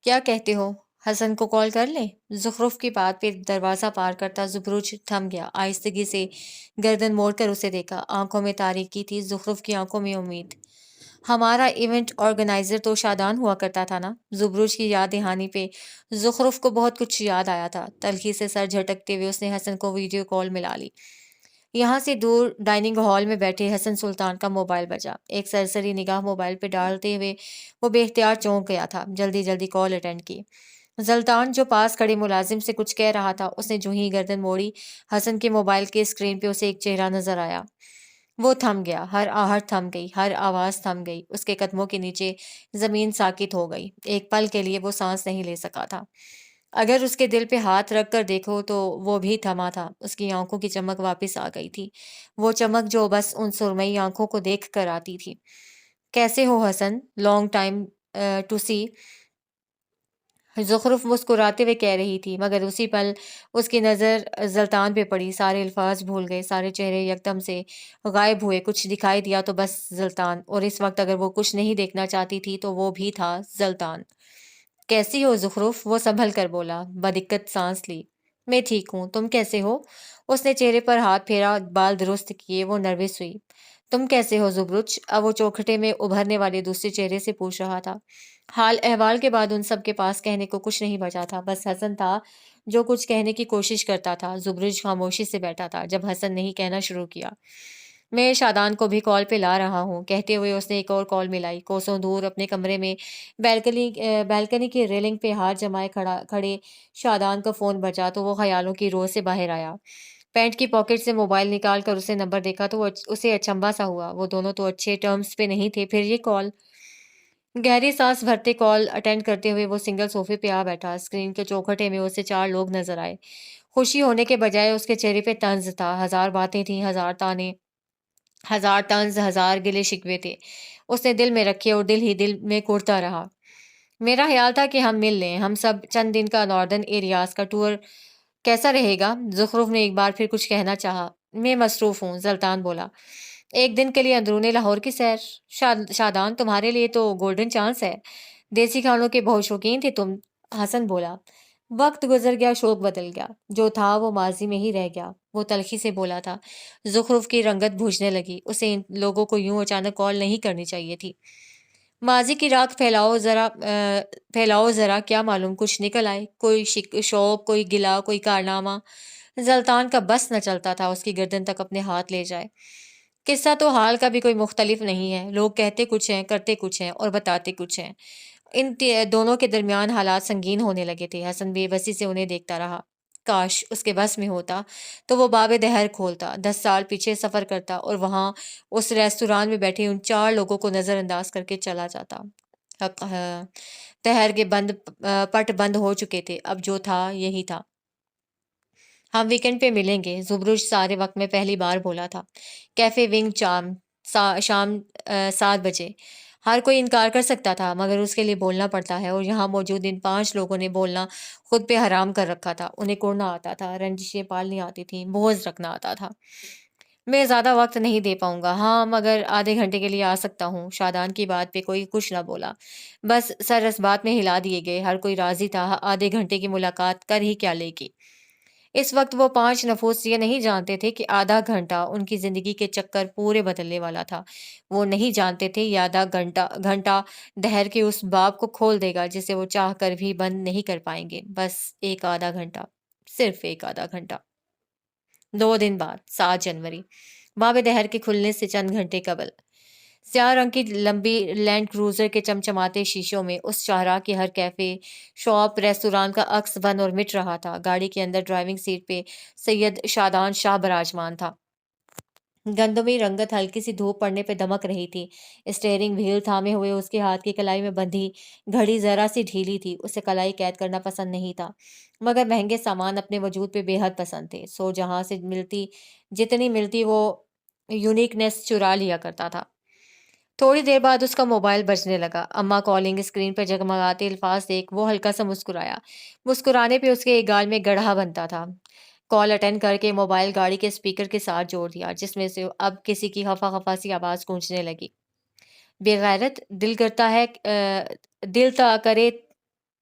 کیا کہتے ہو؟ حسن کو کال کر لیں؟ زخرف کی بات پہ دروازہ پار کرتا زبروج تھم گیا، آہستگی سے گردن موڑ کر اسے دیکھا۔ آنکھوں میں تاریکی تھی، زخرف کی آنکھوں میں امید۔ ہمارا ایونٹ آرگنائزر تو شادان ہوا کرتا تھا نا؟ زبروج کی یاد دہانی پہ زخرف کو بہت کچھ یاد آیا تھا۔ تلخی سے سر جھٹکتے ہوئے اس نے حسن کو ویڈیو کال ملا لی۔ یہاں سے دور ڈائننگ ہال میں بیٹھے حسن سلطان کا موبائل بجا۔ ایک سرسری نگاہ موبائل پہ ڈالتے ہوئے وہ بے اختیار چونک گیا تھا۔ جلدی جلدی کال اٹینڈ کی۔ زلطان جو پاس کھڑے ملازم سے کچھ کہہ رہا تھا، اس نے جو ہی گردن موڑی، حسن کے موبائل کے اسکرین پہ اسے ایک چہرہ نظر آیا۔ وہ تھم گیا، ہر آہٹ تھم گئی، ہر آواز تھم گئی، اس کے قدموں کے نیچے زمین ساکت ہو گئی۔ ایک پل کے لیے وہ سانس نہیں لے سکا تھا۔ اگر اس کے دل پہ ہاتھ رکھ کر دیکھو تو وہ بھی تھما تھا۔ اس کی آنکھوں کی چمک واپس آ گئی تھی، وہ چمک جو بس ان سرمئی آنکھوں کو دیکھ کر آتی تھی۔ کیسے ہو حسن؟ لانگ ٹائم ٹو سی۔ زخرف مسکراتے ہوئے کہہ رہی تھی، مگر اسی پل اس کی نظر زلطان پہ پڑی۔ سارے الفاظ بھول گئے، سارے چہرے یکدم سے غائب ہوئے۔ کچھ دکھائی دیا تو بس زلطان، اور اس وقت اگر وہ کچھ نہیں دیکھنا چاہتی تھی تو وہ بھی تھا زلطان۔ کیسی ہو زخرف؟ وہ سنبھل کر بولا، بدقت سانس لی۔ میں ٹھیک ہوں، تم کیسے ہو؟ اس نے چہرے پر ہاتھ پھیرا، بال درست کیے۔ وہ نروس ہوئی۔ تم کیسے ہو زبرج؟ اب وہ چوکھٹے میں ابھرنے والے دوسرے چہرے سے پوچھ رہا تھا۔ حال احوال کے بعد ان سب کے پاس کہنے کو کچھ نہیں بچا تھا، بس حسن تھا جو کچھ کہنے کی کوشش کرتا تھا۔ زبرج خاموشی سے بیٹھا تھا جب حسن نے ہی کہنا شروع کیا۔ میں شادان کو بھی کال پہ لا رہا ہوں، کہتے ہوئے اس نے ایک اور کال ملائی۔ کوسوں دور اپنے کمرے میں بیلکنی کی ریلنگ پہ ہاتھ جمائے کھڑے شادان کا فون بجا تو وہ خیالوں کی رو سے باہر آیا۔ پینٹ کی پاکٹ سے موبائل نکال کر اسے نمبر دیکھا تو اسے اچنبھا سا ہوا۔ وہ دونوں تو اچھے ٹرمز پہ نہیں تھے، پھر یہ کال؟ گہری سانس بھرتے کال اٹینڈ کرتے ہوئے وہ سنگل صوفے پہ آ بیٹھا۔ اسکرین کے چوکھٹے میں اسے 4 لوگ نظر آئے۔ خوشی ہونے کے بجائے اس کے چہرے پہ طنز تھا۔ ہزار باتیں تھیں، ہزار تانے، ہزار طنز، ہزار گلے شکوے تھے۔ اس نے دل میں رکھے اور دل ہی دل میں کوڑتا رہا۔ میرا خیال تھا کہ ہم مل لیں، ہم سب چند دن کا ناردرن ایریاز کا ٹور کیسا رہے گا؟ زخرف نے ایک بار پھر کچھ کہنا چاہا۔ میں مصروف ہوں، زلطان بولا۔ ایک دن کے لیے اندرون لاہور کی سیر؟ شادان، تمہارے لیے تو گولڈن چانس ہے۔ دیسی کھانوں کے بہت شوقین تھے تم، حسن بولا۔ وقت گزر گیا، شوق بدل گیا، جو تھا وہ ماضی میں ہی رہ گیا، وہ تلخی سے بولا تھا۔ زخرف کی رنگت بھوجنے لگی، اسے ان لوگوں کو یوں اچانک کال نہیں کرنی چاہیے تھی۔ ماضی کی راکھ پھیلاؤ ذرا، کیا معلوم کچھ نکل آئے، کوئی شوق، کوئی گلہ، کوئی کارنامہ۔ زلطان کا بس نہ چلتا تھا اس کی گردن تک اپنے ہاتھ لے جائے۔ قصہ تو حال کا بھی کوئی مختلف نہیں ہے، لوگ کہتے کچھ ہیں، کرتے کچھ ہیں اور بتاتے کچھ ہیں۔ ان دونوں کے درمیان حالات سنگین ہونے لگے تھے۔ حسن بے بسی سے انہیں دیکھتا رہا۔ کاش اس کے بس میں ہوتا تو وہ باب دہر کھولتا، 10 سال پیچھے سفر کرتا اور وہاں اس ریستوران میں بیٹھے ان 4 لوگوں کو نظر انداز کر کے چلا جاتا۔ دہر کے پٹ بند ہو چکے تھے، اب جو تھا یہی تھا۔ ہم ویکنڈ پہ ملیں گے، زبرج سارے وقت میں پہلی بار بولا تھا۔ کیفے ونگ چام، شام 7 بجے۔ ہر کوئی انکار کر سکتا تھا، مگر اس کے لیے بولنا پڑتا ہے، اور یہاں موجود ان 5 لوگوں نے بولنا خود پہ حرام کر رکھا تھا۔ انہیں کوڑنا آتا تھا، رنجشیں پالنی آتی تھیں، بغض رکھنا آتا تھا۔ میں زیادہ وقت نہیں دے پاؤں گا، ہاں مگر آدھے گھنٹے کے لیے آ سکتا ہوں۔ شادان کی بات پہ کوئی کچھ نہ بولا، بس سر اس بات میں ہلا دیے گئے۔ ہر کوئی راضی تھا، آدھے گھنٹے کی ملاقات کر ہی کیا لے گی۔ اس وقت وہ 5 نفوس یہ نہیں جانتے تھے کہ آدھا گھنٹہ ان کی زندگی کے چکر پورے بدلنے والا تھا۔ وہ نہیں جانتے تھے یہ آدھا گھنٹہ دہر کے اس باب کو کھول دے گا جسے وہ چاہ کر بھی بند نہیں کر پائیں گے۔ بس ایک آدھا گھنٹہ، صرف ایک آدھا گھنٹہ۔ 2 دن بعد، 7 جنوری، باب دہر کے کھلنے سے چند گھنٹے قبل، سیاہ رنگ کی لمبی لینڈ کروزر کے چمچماتے شیشوں میں اس شاہراہ کے ہر کیفے، شاپ، ریستوران کا عکس بن اور مٹ رہا تھا۔ گاڑی کے اندر ڈرائیونگ سیٹ پہ سید شادان شاہ براجمان تھا۔ گندمی رنگت ہلکی سی دھوپ پڑنے پہ دمک رہی تھی۔ اسٹیئرنگ وہیل تھامے ہوئے اس کے ہاتھ کی کلائی میں بندھی گھڑی ذرا سی ڈھیلی تھی۔ اسے کلائی قید کرنا پسند نہیں تھا، مگر مہنگے سامان اپنے وجود پہ بے حد پسند تھے۔ سو جہاں سے جتنی ملتی وہ یونیکنیس چرا لیا کرتا تھا۔ تھوڑی دیر بعد اس کا موبائل بجنے لگا۔ اماں کالنگ اسکرین پر جگمگاتے الفاظ دیکھ وہ ہلکا سا مسکرایا۔ مسکرانے پہ اس کے ایک گال میں گڑھا بنتا تھا۔ کال اٹینڈ کر کے موبائل گاڑی کے اسپیکر کے ساتھ جوڑ دیا، جس میں سے اب کسی کی خفا خفا سی آواز گونجنے لگی۔ بے غیرت، دل تا کرے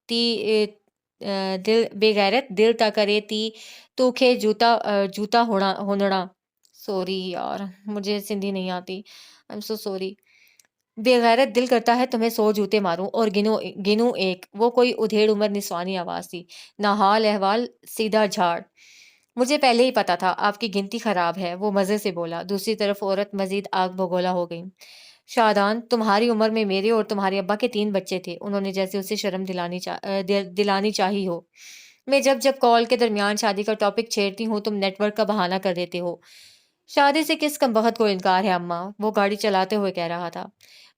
دل بے غیرت دل تا کرے تی تو جوتا ہونڑا. سوری یار، مجھے سندھی نہیں آتی. I am so sorry. بے غیرت دل کرتا ہے تمہیں 100 جوتے ماروں اور گنوں ایک. وہ کوئی ادھیڑ عمر نسوانی آواز تھی. نہ حال احوال، سیدھا جھاڑ. مجھے پہلے ہی پتا تھا آپ کی گنتی خراب ہے، وہ مزے سے بولا. دوسری طرف عورت مزید آگ بگولا ہو گئی. شادان، تمہاری عمر میں میرے اور تمہارے ابا کے 3 بچے تھے. انہوں نے جیسے اسے شرم دلانی چاہی ہو. میں جب کال کے درمیان شادی کا ٹاپک چھیڑتی ہوں تم نیٹ ورک کا بہانہ کر دیتے ہو. شادی سے کس کمبخت کو انکار ہے اماں، وہ گاڑی چلاتے ہوئے کہہ رہا تھا.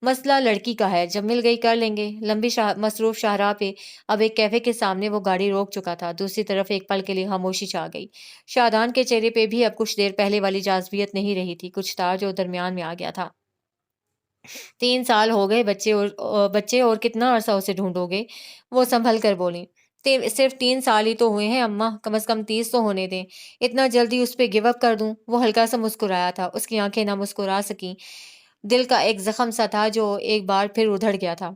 مسئلہ لڑکی کا ہے، جب مل گئی کر لیں گے. لمبی مصروف شاہراہ پہ اب ایک کیفے کے سامنے وہ گاڑی روک چکا تھا. دوسری طرف ایک پل کے لیے خاموشی چھا گئی. شادان کے چہرے پہ بھی اب کچھ دیر پہلے والی جاذبیت نہیں رہی تھی. کچھ تھا جو درمیان میں آ گیا تھا. 3 سال ہو گئے، بچے اور کتنا عرصہ اسے ڈھونڈو گے؟ وہ سنبھل کر بولی. صرف 3 سال ہی تو ہوئے ہیں اماں، کم از کم 30 تو ہونے دیں. اتنا جلدی اس پہ گیو اپ کر دوں؟ وہ ہلکا سا مسکرایا تھا. اس کی آنکھیں نہ مسکرا سکیں. دل کا ایک زخم سا تھا جو ایک بار پھر ادھڑ گیا تھا.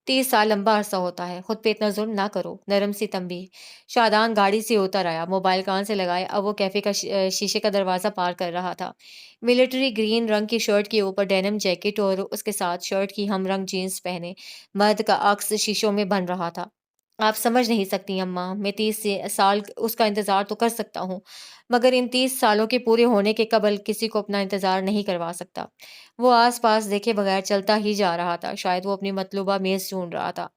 30 سال لمبا عرصہ ہوتا ہے، خود پہ اتنا ظلم نہ کرو. نرم سی تنبیہ. شادان گاڑی سے اتر آیا، موبائل کان سے لگائے. اب وہ کیفے کا شیشے کا دروازہ پار کر رہا تھا. ملٹری گرین رنگ کی شرٹ کے اوپر ڈینم جیکٹ اور اس کے ساتھ شرٹ کی ہم رنگ جینز پہنے مرد کا عکس شیشوں میں بن رہا تھا. آپ سمجھ نہیں سکتی اماں، میں 30 سال اس کا انتظار تو کر سکتا ہوں، مگر ان 30 سالوں کے پورے ہونے کے قبل کسی کو اپنا انتظار نہیں کروا سکتا. وہ آس پاس دیکھے بغیر چلتا ہی جا رہا تھا. شاید وہ اپنی مطلوبہ میز ڈھونڈ رہا تھا.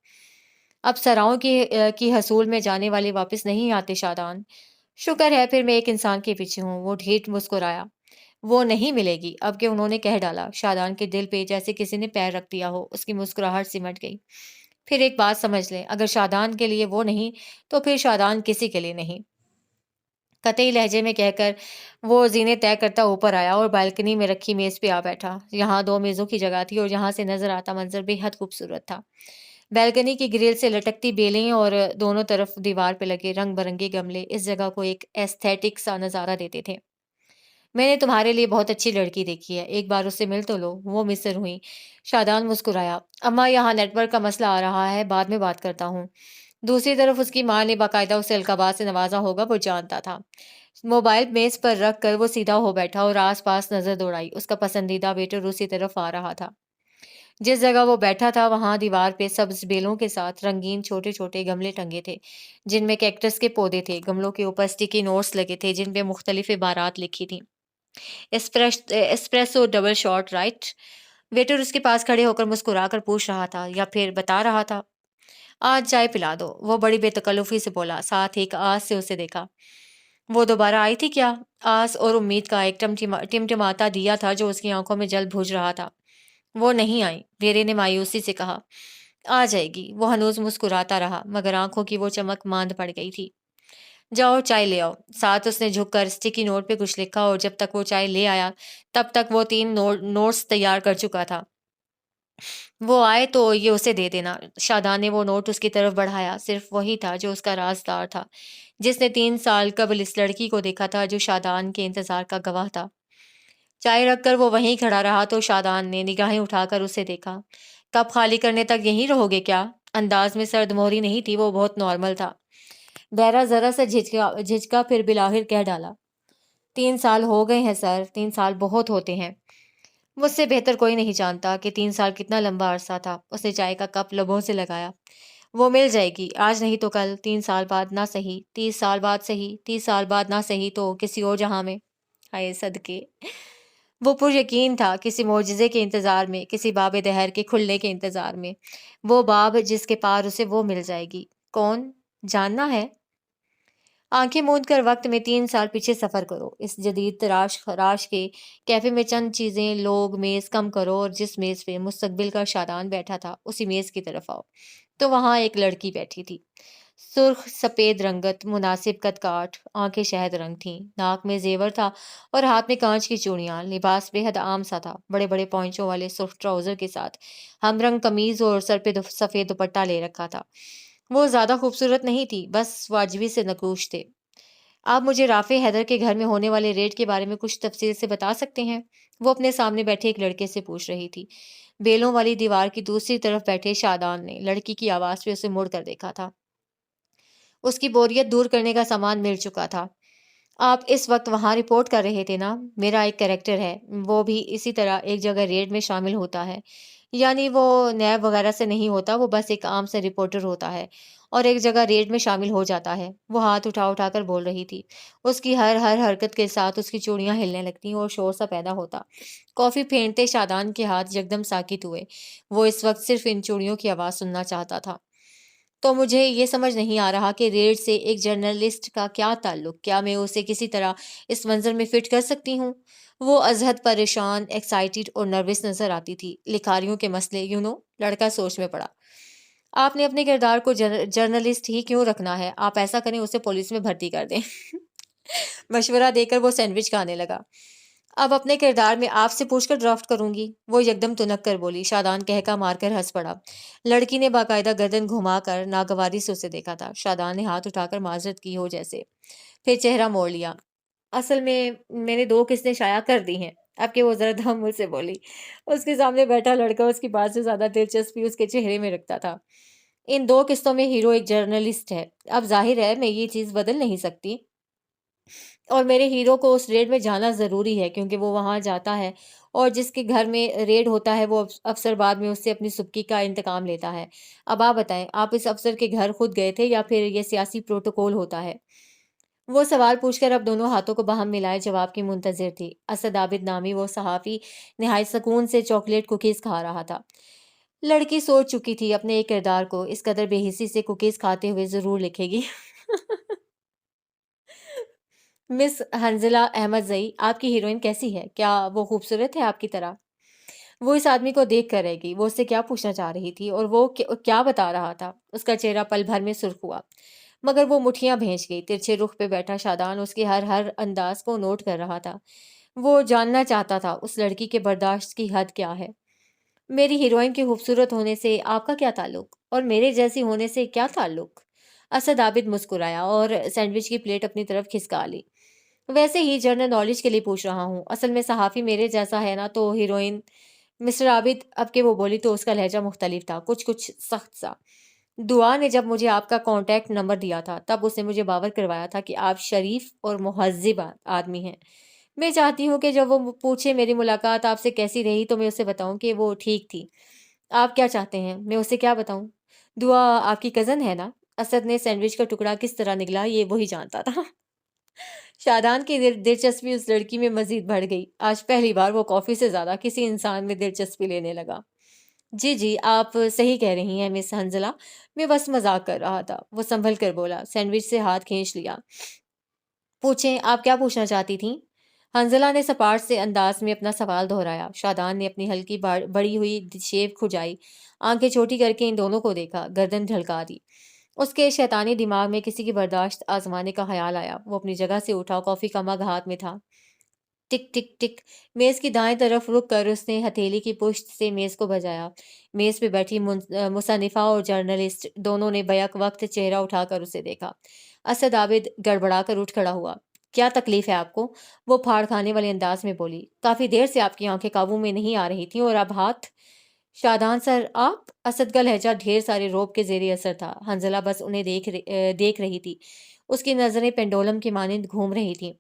اب سراؤں کی حصول میں جانے والے واپس نہیں آتے شادان. شکر ہے پھر میں ایک انسان کے پیچھے ہوں. وہ ڈھیٹ مسکرایا. وہ نہیں ملے گی اب کہ انہوں نے کہہ ڈالا. شادان کے دل پہ جیسے کسی نے پیر رکھ دیا ہو. اس کی مسکراہٹ سمٹ گئی. پھر ایک بات سمجھ لیں، اگر شادان کے لیے وہ نہیں تو پھر شادان کسی کے لیے نہیں. قطعی لہجے میں کہہ کر وہ زینے طے کرتا اوپر آیا اور بالکنی میں رکھی میز پہ آ بیٹھا. یہاں 2 میزوں کی جگہ تھی اور یہاں سے نظر آتا منظر بے حد خوبصورت تھا. بالکنی کی گریل سے لٹکتی بیلیں اور دونوں طرف دیوار پہ لگے رنگ برنگے گملے اس جگہ کو ایک ایستھیٹک سا نظارہ دیتے تھے. میں نے تمہارے لیے بہت اچھی لڑکی دیکھی ہے، ایک بار اس سے مل تو لو. وہ مصر ہوئی. شادان مسکرایا. اماں یہاں نیٹ ورک کا مسئلہ آ رہا ہے، بعد میں بات کرتا ہوں. دوسری طرف اس کی ماں نے باقاعدہ اسے القابات سے نوازا ہوگا، وہ جانتا تھا. موبائل میز پر رکھ کر وہ سیدھا ہو بیٹھا اور آس پاس نظر دوڑائی. اس کا پسندیدہ ویٹر اسی طرف آ رہا تھا. جس جگہ وہ بیٹھا تھا وہاں دیوار پہ سبز بیلوں کے ساتھ رنگین چھوٹے چھوٹے گملے ٹنگے تھے جن میں کیکٹس کے پودے تھے. گملوں کے اوپر اسٹیکی نوٹس لگے تھے جن پہ مختلف عبارات لکھی تھیں. Espresso double shot right. Waiter اس کے پاس کھڑے ہو کر مسکرا کر پوچھ رہا تھا یا پھر بتا رہا تھا. آج چائے پلا دو، وہ بڑی بے تکلفی سے بولا. ساتھ ایک آس سے اسے دیکھا. وہ دوبارہ آئی تھی کیا؟ آس اور امید کا ایک ٹمٹماتا دیا تھا جو اس کی آنکھوں میں جل بھج رہا تھا. وہ نہیں آئی، ویرے نے مایوسی سے کہا. آ جائے گی. وہ ہنوز مسکراتا رہا مگر آنکھوں کی وہ چمک ماند پڑ گئی تھی. جاؤ چائے لے آؤ. ساتھ اس نے جھک کر اسٹیکی نوٹ پہ کچھ لکھا اور جب تک وہ چائے لے آیا تب تک وہ 3 نوٹس تیار کر چکا تھا. وہ آئے تو یہ اسے دے دینا. شادان نے وہ نوٹ اس کی طرف بڑھایا. صرف وہی تھا جو اس کا رازدار تھا، جس نے 3 سال قبل اس لڑکی کو دیکھا تھا جو شادان کے انتظار کا گواہ تھا. چائے رکھ کر وہ وہیں کھڑا رہا تو شادان نے نگاہیں اٹھا کر اسے دیکھا. کپ خالی کرنے تک یہیں رہو گے کیا؟ انداز میں سرد مہری نہیں تھی، وہ بہت نارمل تھا. بہرا ذرا سا جھجکا پھر بلاخر کہہ ڈالا. 3 سال ہو گئے ہیں سر، 3 سال بہت ہوتے ہیں. مجھ سے بہتر کوئی نہیں جانتا کہ 3 سال کتنا لمبا عرصہ تھا. اس نے چائے کا کپ لبوں سے لگایا. وہ مل جائے گی، آج نہیں تو کل. 3 سال بعد نہ صحیح، 30 سال بعد صحیح، 30 سال بعد نہ صحیح تو کسی اور جہاں میں. ہائے صدقے. وہ پر یقین تھا کسی معجزے کے انتظار میں، کسی باب دہر کے کھلنے کے انتظار میں. وہ باب جس کے پار اسے وہ مل جائے گی. کون؟ جاننا ہے؟ آنکھیں موند کر وقت میں 3 سال پیچھے سفر کرو. اس جدید تراش خراش کے کیفے میں چند چیزیں، لوگ، میز کم کرو اور جس میز پہ مستقبل کا شادان بیٹھا تھا اسی میز کی طرف آؤ تو وہاں ایک لڑکی بیٹھی تھی. سرخ سفید رنگت، مناسب قد کاٹ، آنکھیں شہد رنگ تھیں، ناک میں زیور تھا اور ہاتھ میں کانچ کی چوڑیاں. لباس بے حد عام سا تھا، بڑے بڑے پوائنچوں والے سرخ ٹراؤزر کے ساتھ ہم رنگ قمیض اور سر پہ سفید دوپٹہ لے رکھا تھا. وہ زیادہ خوبصورت نہیں تھی، بس واجبی سے نقوش تھے. آپ مجھے رافع حیدر کے گھر میں ہونے والے ریڈ کے بارے میں کچھ تفصیل سے بتا سکتے ہیں؟ وہ اپنے سامنے بیٹھے ایک لڑکے سے پوچھ رہی تھی۔ بیلوں والی دیوار کی دوسری طرف بیٹھے شادان نے لڑکی کی آواز پہ اسے مڑ کر دیکھا تھا۔ اس کی بوریت دور کرنے کا سامان مل چکا تھا۔ آپ اس وقت وہاں رپورٹ کر رہے تھے نا؟ میرا ایک کریکٹر ہے، وہ بھی اسی طرح ایک جگہ ریڈ میں شامل ہوتا ہے۔ یعنی وہ نیب وغیرہ سے نہیں ہوتا، وہ بس ایک عام سے رپورٹر ہوتا ہے اور ایک جگہ ریڈ میں شامل ہو جاتا ہے۔ وہ ہاتھ اٹھا اٹھا کر بول رہی تھی۔ اس کی ہر ہر حرکت کے ساتھ اس کی چوڑیاں ہلنے لگتیں اور شور سا پیدا ہوتا۔ کافی پھینٹتے شادان کے ہاتھ یکدم ساکت ہوئے۔ وہ اس وقت صرف ان چوڑیوں کی آواز سننا چاہتا تھا۔ تو مجھے یہ سمجھ نہیں آ رہا کہ ریڈ سے ایک جرنلسٹ کا کیا تعلق؟ کیا میں اسے کسی طرح اس منظر میں فٹ کر سکتی ہوں؟ وہ ازحد پریشان، ایکسائٹڈ اور نروس نظر آتی تھی۔ لکھاریوں کے مسئلے، لڑکا سوچ میں پڑا۔ آپ نے اپنے کردار کو جرنلسٹ ہی کیوں رکھنا ہے؟ آپ ایسا کریں اسے پولیس میں بھرتی کر دیں۔ مشورہ دے کر وہ سینڈوچ کھانے لگا۔ اب اپنے کردار میں آپ سے پوچھ کر ڈرافٹ کروں گی، وہ یکدم تنک کر بولی۔ شادان کہکا مار کر ہنس پڑا۔ لڑکی نے باقاعدہ گردن گھما کر ناگواری سے اسے دیکھا تھا۔ شادان نے ہاتھ اٹھا کر معذرت کی ہو جیسے، پھر چہرہ موڑ لیا۔ اصل میں نے 2 قسطیں شائع کر دی ہیں، اب کہ وہ ذرا دھمل سے بولی۔ اس کے سامنے بیٹھا لڑکا اس کی بات سے زیادہ دلچسپی اس کے چہرے میں رکھتا تھا۔ ان 2 قسطوں میں ہیرو ایک جرنلسٹ ہے۔ اب ظاہر ہے میں یہ چیز بدل نہیں سکتی اور میرے ہیرو کو اس ریڈ میں جانا ضروری ہے کیونکہ وہ وہاں جاتا ہے اور جس کے گھر میں ریڈ ہوتا ہے وہ افسر بعد میں اس سے اپنی سبکی کا انتقام لیتا ہے۔ اب آپ بتائیں، آپ اس افسر کے گھر خود گئے تھے یا پھر یہ سیاسی پروٹوکول ہوتا ہے؟ وہ سوال پوچھ کر اب دونوں ہاتھوں کو باہم ملائے جواب کی منتظر تھی۔ اسد عابد نامی وہ صحافی نہایت سکون سے چاکلیٹ کوکیز کھا رہا تھا۔ لڑکی سوچ چکی تھی اپنے ایک کردار کو اس قدر بے حسی سے کوکیز کھاتے ہوئے ضرور لکھے گی۔ مس حنزلہ احمد زئی، آپ کی ہیروئن کیسی ہے؟ کیا وہ خوبصورت ہے آپ کی طرح؟ وہ اس آدمی کو دیکھ کر رہ گئی۔ وہ اس سے کیا پوچھنا چاہ رہی تھی اور وہ کیا بتا رہا تھا؟ اس کا چہرہ پل بھر میں سرخ ہوا، مگر وہ مٹھیاں بھینچ گئی۔ ترچھے رخ پہ بیٹھا شادان اس کے ہر ہر انداز کو نوٹ کر رہا تھا۔ وہ جاننا چاہتا تھا اس لڑکی کے برداشت کی حد کیا ہے۔ میری ہیروئن کے خوبصورت ہونے سے آپ کا کیا تعلق؟ اور میرے جیسی ہونے سے کیا تعلق؟ اسد عابد مسکرایا اور سینڈوچ کی پلیٹ اپنی طرف کھسکا لی۔ ویسے ہی جنرل نالج کے لیے پوچھ رہا ہوں۔ اصل میں صحافی میرے جیسا ہے نا تو ہیروئن۔ مسٹر عابد، اب کہ وہ بولی تو اس کا لہجہ مختلف تھا، کچھ سخت سا۔ دعا نے جب مجھے آپ کا کانٹیکٹ نمبر دیا تھا تب اس نے مجھے باور کروایا تھا کہ آپ شریف اور مہذب آدمی ہیں۔ میں چاہتی ہوں کہ جب وہ پوچھے میری ملاقات آپ سے کیسی رہی تو میں اسے بتاؤں کہ وہ ٹھیک تھی۔ آپ کیا چاہتے ہیں میں اسے کیا بتاؤں؟ دعا آپ کی کزن ہے نا؟ اسد نے سینڈوچ کا ٹکڑا کس طرح نکلا یہ وہی جانتا تھا۔ شادان کی دلچسپی اس لڑکی میں مزید بڑھ گئی۔ آج پہلی بار وہ کافی سے زیادہ کسی انسان میں دلچسپی لینے لگا۔ جی جی، آپ صحیح کہہ رہی ہیں مس حنزلہ، میں بس مذاق کر رہا تھا، وہ سنبھل کر بولا۔ سینڈوچ سے ہاتھ کھینچ لیا۔ پوچھیں، آپ کیا پوچھنا چاہتی تھیں؟ حنزلہ نے سپاٹ سے انداز میں اپنا سوال دہرایا۔ شادان نے اپنی ہلکی بڑی ہوئی شیپ کھجائی، آنکھیں چھوٹی کر کے ان دونوں کو دیکھا، گردن ڈھلکا دی۔ اس کے شیطانی دماغ میں کسی کی برداشت آزمانے کا خیال آیا۔ وہ اپنی جگہ سے اٹھا، کافی کا مگ ہاتھ میں تھا۔ ٹک ٹک ٹک، میز کی دائیں طرف رک کر اس نے ہتھیلی کی پشت سے میز کو بجایا۔ میز پہ بیٹھی مصنفہ اور جرنلسٹ دونوں نے بیک وقت چہرہ اٹھا کر اسے دیکھا۔ اسد عابد گڑبڑا کر اٹھ کھڑا ہوا۔ کیا تکلیف ہے آپ کو؟ وہ پھاڑ کھانے والے انداز میں بولی۔ کافی دیر سے آپ کی آنکھیں قابو میں نہیں آ رہی تھیں اور اب ہاتھ؟ شادان سر آپ؟ اسد کا لہجہ ڈھیر سارے روب کے زیر اثر تھا۔ حنزلہ بس انہیں دیکھ رہی تھی۔ اس کی نظریں پینڈولم کی مانند گھوم رہی تھیں۔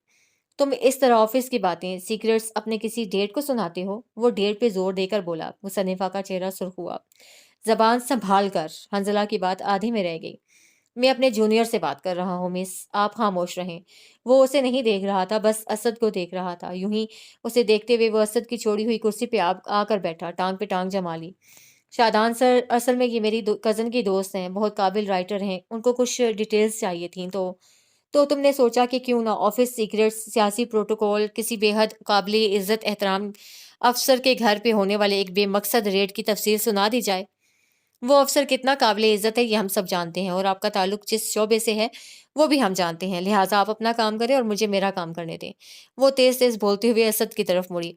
تم اس طرح آفس کی باتیں، سیکرٹس اپنے کسی ڈیٹ کو سناتے ہو؟ وہ ڈیٹ پہ زور دے کر بولا۔ مصنفہ کا چہرہ سرخ ہوا۔ زبان سنبھال کر، حنزلہ کی بات آدھی میں رہ گئی۔ میں اپنے جونیئر سے بات کر رہا ہوں مس، آپ خاموش رہیں۔ وہ اسے نہیں دیکھ رہا تھا، بس اسد کو دیکھ رہا تھا۔ یوں ہی اسے دیکھتے ہوئے وہ اسد کی چھوڑی ہوئی کرسی پہ آ کر بیٹھا، ٹانگ پہ ٹانگ جما لی۔ شادان سر، اصل میں یہ میری کزن کی دوست ہیں، بہت قابل رائٹر ہیں، ان کو کچھ ڈیٹیلز چاہیے تھیں تو تم نے سوچا کہ کیوں نہ آفس سیکرٹس، سیاسی پروٹوکول، کسی بے حد قابل عزت احترام افسر کے گھر پہ ہونے والے ایک بے مقصد ریڈ کی تفصیل سنا دی جائے۔ وہ افسر کتنا قابل عزت ہے یہ ہم سب جانتے ہیں اور آپ کا تعلق جس شعبے سے ہے وہ بھی ہم جانتے ہیں، لہٰذا آپ اپنا کام کریں اور مجھے میرا کام کرنے دیں۔ وہ تیز تیز بولتے ہوئے اسد کی طرف مڑی۔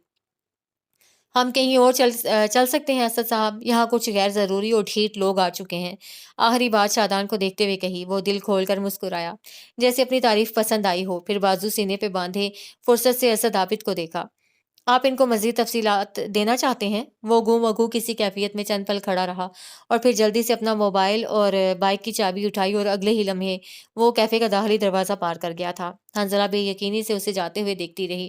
ہم کہیں اور چل سکتے ہیں اسد صاحب، یہاں کچھ غیر ضروری اور ڈھیٹ لوگ آ چکے ہیں۔ آخری بات شادان کو دیکھتے ہوئے کہی۔ وہ دل کھول کر مسکرایا، جیسے اپنی تعریف پسند آئی ہو، پھر بازو سینے پہ باندھے فرصت سے اسد عابد کو دیکھا۔ آپ ان کو مزید تفصیلات دینا چاہتے ہیں؟ وہ گم وگو کسی کیفیت میں چند پل کھڑا رہا اور پھر جلدی سے اپنا موبائل اور بائک کی چابی اٹھائی اور اگلے ہی لمحے وہ کیفے کا داخلی دروازہ پار کر گیا تھا۔ حنزلہ بے یقینی سے اسے جاتے ہوئے دیکھتی رہی۔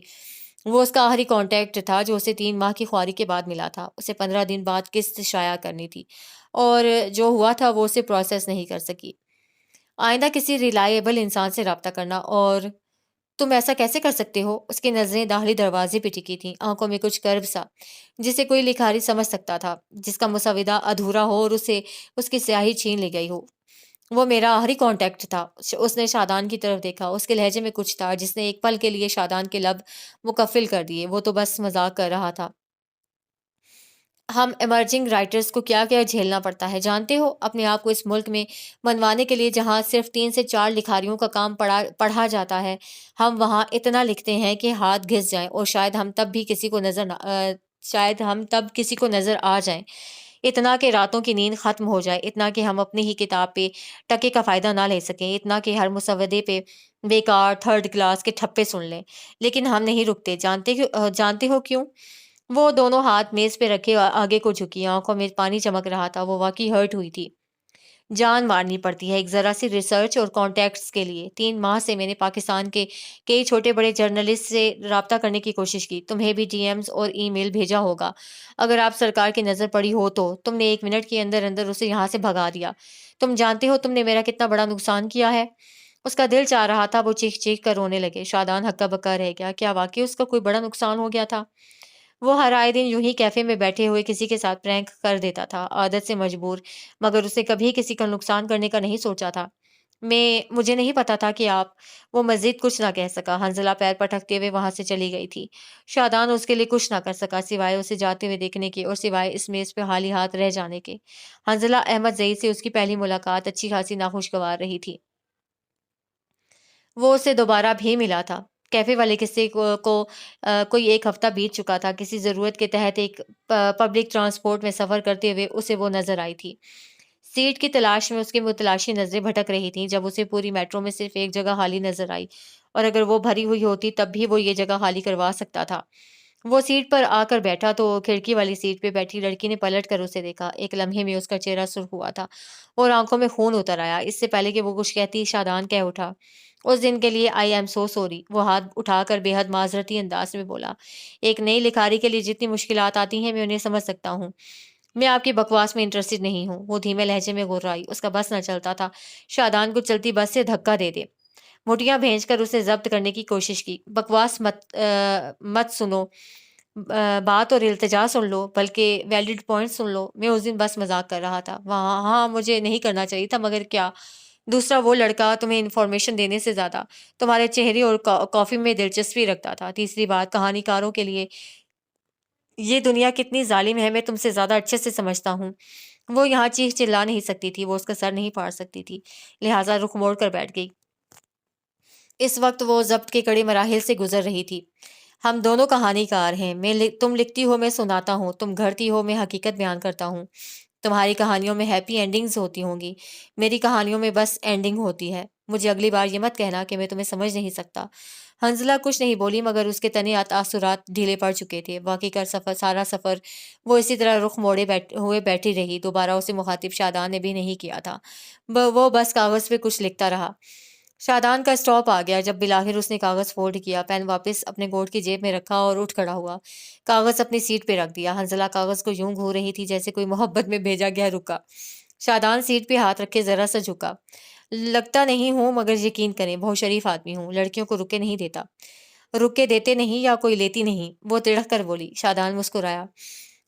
وہ اس کا آخری کانٹیکٹ تھا جو اسے 3 ماہ کی خواری کے بعد ملا تھا۔ اسے 15 دن بعد قسط شائع کرنی تھی اور جو ہوا تھا وہ اسے پروسیس نہیں کر سکی۔ آئندہ کسی ریلائیبل انسان سے رابطہ کرنا۔ اور تم ایسا کیسے کر سکتے ہو؟ اس کی نظریں داخلی دروازے پہ ٹکی تھیں، آنکھوں میں کچھ کرب سا جسے کوئی لکھاری سمجھ سکتا تھا، جس کا مسودہ ادھورا ہو اور اسے اس کی سیاہی چھین لی گئی ہو۔ وہ میرا آخری کانٹیکٹ تھا۔ اس نے شادان کی طرف دیکھا۔ اس کے لہجے میں کچھ تھا جس نے ایک پل کے لیے شادان کے لب مکفل کر دیے۔ وہ تو بس مذاق کر رہا تھا۔ ہم ایمرجنگ رائٹرز کو کیا کیا جھیلنا پڑتا ہے جانتے ہو، اپنے آپ کو اس ملک میں منوانے کے لیے جہاں صرف 3 سے 4 لکھاریوں کا کام پڑھا جاتا ہے، ہم وہاں اتنا لکھتے ہیں کہ ہاتھ گھس جائیں اور شاید ہم تب کسی کو نظر آ جائیں، اتنا کہ راتوں کی نیند ختم ہو جائے، اتنا کہ ہم اپنی ہی کتاب پہ ٹکے کا فائدہ نہ لے سکیں، اتنا کہ ہر مسودے پہ بیکار 3rd کلاس کے ٹھپے سن لیں۔ لیکن ہم نہیں رکتے، جانتے ہو کیوں؟ وہ دونوں ہاتھ میز پہ رکھے آگے کو جھکی، آنکھوں میں پانی چمک رہا تھا۔ وہ واقعی ہرٹ ہوئی تھی۔ جان مارنی پڑتی ہے ایک ذرا سی ریسرچ اور کانٹیکٹس کے لیے۔ 3 ماہ سے میں نے پاکستان کے کئی چھوٹے بڑے جرنلسٹ سے رابطہ کرنے کی کوشش کی، تمہیں بھی ڈی ایمز اور ای میل بھیجا ہوگا۔ اگر آپ سرکار کی نظر پڑی ہو تو تم نے 1 منٹ کے اندر اندر اسے یہاں سے بھگا دیا۔ تم جانتے ہو تم نے میرا کتنا بڑا نقصان کیا ہے؟ اس کا دل چاہ رہا تھا وہ چیخ چیخ کر رونے لگے۔ شادان ہکا بکا رہ گیا۔ کیا واقعی اس کا کوئی بڑا نقصان ہو گیا تھا؟ وہ ہر آئے دن یوں ہی کیفے میں بیٹھے ہوئے کسی کے ساتھ پرینک کر دیتا تھا، عادت سے مجبور، مگر اسے کبھی کسی کا نقصان کرنے کا نہیں سوچا تھا۔ مجھے نہیں پتا تھا کہ آپ۔ وہ مزید کچھ نہ کہہ سکا۔ حنزلہ پیر پٹکتے ہوئے وہاں سے چلی گئی تھی۔ شادان اس کے لیے کچھ نہ کر سکا سوائے اسے جاتے ہوئے دیکھنے کے اور سوائے اس میز پہ خالی ہاتھ رہ جانے کے۔ حنزلہ احمد زئی سے اس کی پہلی ملاقات اچھی خاصی ناخوشگوار رہی تھی۔ وہ اسے دوبارہ بھی ملا تھا۔ کیفے والے قصے کوئی 1 ہفتہ بیت چکا تھا۔ کسی ضرورت کے تحت ایک پبلک ٹرانسپورٹ میں سفر کرتے ہوئے اسے وہ نظر آئی تھی۔ سیٹ کی تلاش میں اس کی متلاشی نظریں بھٹک رہی تھیں جب اسے پوری میٹرو میں صرف ایک جگہ خالی نظر آئی، اور اگر وہ بھری ہوئی ہوتی تب بھی وہ یہ جگہ خالی کروا سکتا تھا۔ وہ سیٹ پر آ کر بیٹھا تو کھڑکی والی سیٹ پہ بیٹھی لڑکی نے پلٹ کر اسے دیکھا۔ ایک لمحے میں اس کا چہرہ سرخ ہوا تھا اور آنکھوں میں خون اتر آیا۔ اس سے پہلے کہ وہ کچھ کہتی شادان کہہ اٹھا، اس دن کے لیے آئی ایم سو سوری۔ وہ ہاتھ اٹھا کر بے حد معذرتی انداز میں بولا، ایک نئی لکھاری کے لیے جتنی مشکلات آتی ہیں میں انہیں سمجھ سکتا ہوں۔ میں آپ کی بکواس میں انٹرسٹڈ نہیں ہوں۔ وہ دھیمے لہجے میں گھرائی۔ اس کا بس نہ چلتا تھا شادان کو چلتی بس سے دھکا دے دے۔ مٹیاں بھینج کر اسے ضبط کرنے کی کوشش کی۔ بکواس مت سنو، بات اور التجا سن لو، بلکہ ویلڈ پوائنٹ سن لو۔ میں اس دن بس مذاق کر رہا تھا۔ ہاں مجھے نہیں کرنا چاہیے تھا، مگر کیا؟ دوسرا وہ لڑکا تمہیں انفارمیشن دینے سے زیادہ تمہارے چہرے اور کافی میں دلچسپی رکھتا تھا۔ تیسری بات، کہانی کاروں کے لیے یہ دنیا کتنی ظالم ہے میں تم سے زیادہ اچھے سے سمجھتا ہوں۔ وہ یہاں چیخ چلا نہیں سکتی تھی، وہ اس کا سر نہیں پھاڑ سکتی تھی، لہٰذا رخ موڑ کر بیٹھ گئی۔ اس وقت وہ ضبط کے کڑے مراحل سے گزر رہی تھی۔ ہم دونوں کہانی کار ہیں، تم لکھتی ہو میں سناتا ہوں، تم گھڑتی ہو میں حقیقت بیان کرتا ہوں۔ تمہاری کہانیوں میں ہیپی اینڈنگز ہوتی ہوں گی، میری کہانیوں میں بس اینڈنگ ہوتی ہے۔ مجھے اگلی بار یہ مت کہنا کہ میں تمہیں سمجھ نہیں سکتا۔ حنزلہ کچھ نہیں بولی، مگر اس کے تنے تاثرات ڈھیلے پڑ چکے تھے۔ باقی کا سارا سفر وہ اسی طرح رخ موڑے ہوئے بیٹھی رہی۔ دوبارہ اسے مخاطب شادان نے بھی نہیں کیا تھا، وہ بس کاغذ پہ کچھ لکھتا رہا۔ شادان کا اسٹاپ آ گیا جب بالآخر اس نے کاغذ فولڈ کیا، پین واپس اپنے کوٹ کی جیب میں رکھا اور اٹھ کھڑا ہوا، کاغذ اپنی سیٹ پہ رکھ دیا۔ حنزلہ کاغذ کو یوں گھور رہی تھی جیسے کوئی محبت میں بھیجا گیا رکا۔ شادان سیٹ پہ ہاتھ رکھے ذرا سا جھکا۔ لگتا نہیں ہوں، مگر یقین کریں بہت شریف آدمی ہوں، لڑکیوں کو رکے نہیں دیتا۔ رکے دیتے نہیں یا کوئی لیتی نہیں، وہ تڑک کر بولی۔ شادان مسکرایا۔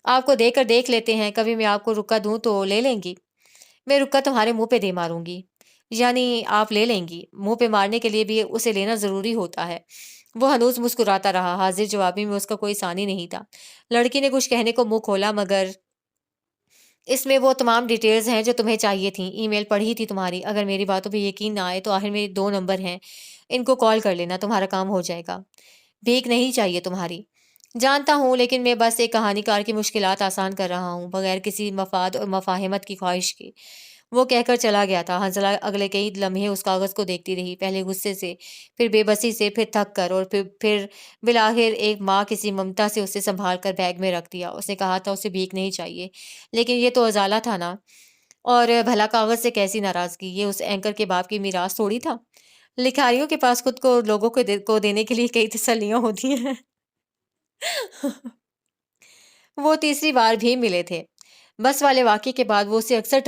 آپ کو دے کر دیکھ لیتے ہیں، کبھی میں آپ کو رکا دوں تو لے لیں گی؟ میں رکا تمہارے منہ پہ دے ماروں گی۔ یعنی آپ لے لیں گی؟ منہ پہ مارنے کے لیے بھی اسے لینا ضروری ہوتا ہے۔ وہ ہنوز مسکراتا رہا، حاضر جوابی میں اس کا کوئی ثانی نہیں تھا۔ لڑکی نے کچھ کہنے کو منہ کھولا، مگر اس میں وہ تمام ڈیٹیلز ہیں جو تمہیں چاہیے تھیں۔ ای میل پڑھی تھی تمہاری، اگر میری باتوں پہ یقین نہ آئے تو آخر میں 2 نمبر ہیں، ان کو کال کر لینا، تمہارا کام ہو جائے گا۔ بھیک نہیں چاہیے تمہاری۔ جانتا ہوں، لیکن میں بس ایک کہانی کار کی مشکلات آسان کر رہا ہوں، بغیر کسی مفاد اور مفاہمت کی خواہش کے۔ وہ کہہ کر چلا گیا تھا۔ حنزلہ اگلے کئی لمحے اس کاغذ کو دیکھتی رہی، پہلے غصے سے، پھر بے بسی سے، پھر تھک کر، اور پھر بالآخر ایک ماں کسی ممتا سے اسے سنبھال کر بیگ میں رکھ دیا۔ اس نے کہا تھا اسے بھیک نہیں چاہیے، لیکن یہ تو ازالہ تھا نا، اور بھلا کاغذ سے کیسی ناراضگی؟ یہ اس اینکر کے باپ کی میراث تھوڑی تھا۔ لکھاریوں کے پاس خود کو لوگوں کو دینے کے لیے کئی تسلیاں ہوتی ہیں۔ وہ تیسری بار بھی ملے تھے۔ بس والے واقعے کے بعد وہ اسے اکثر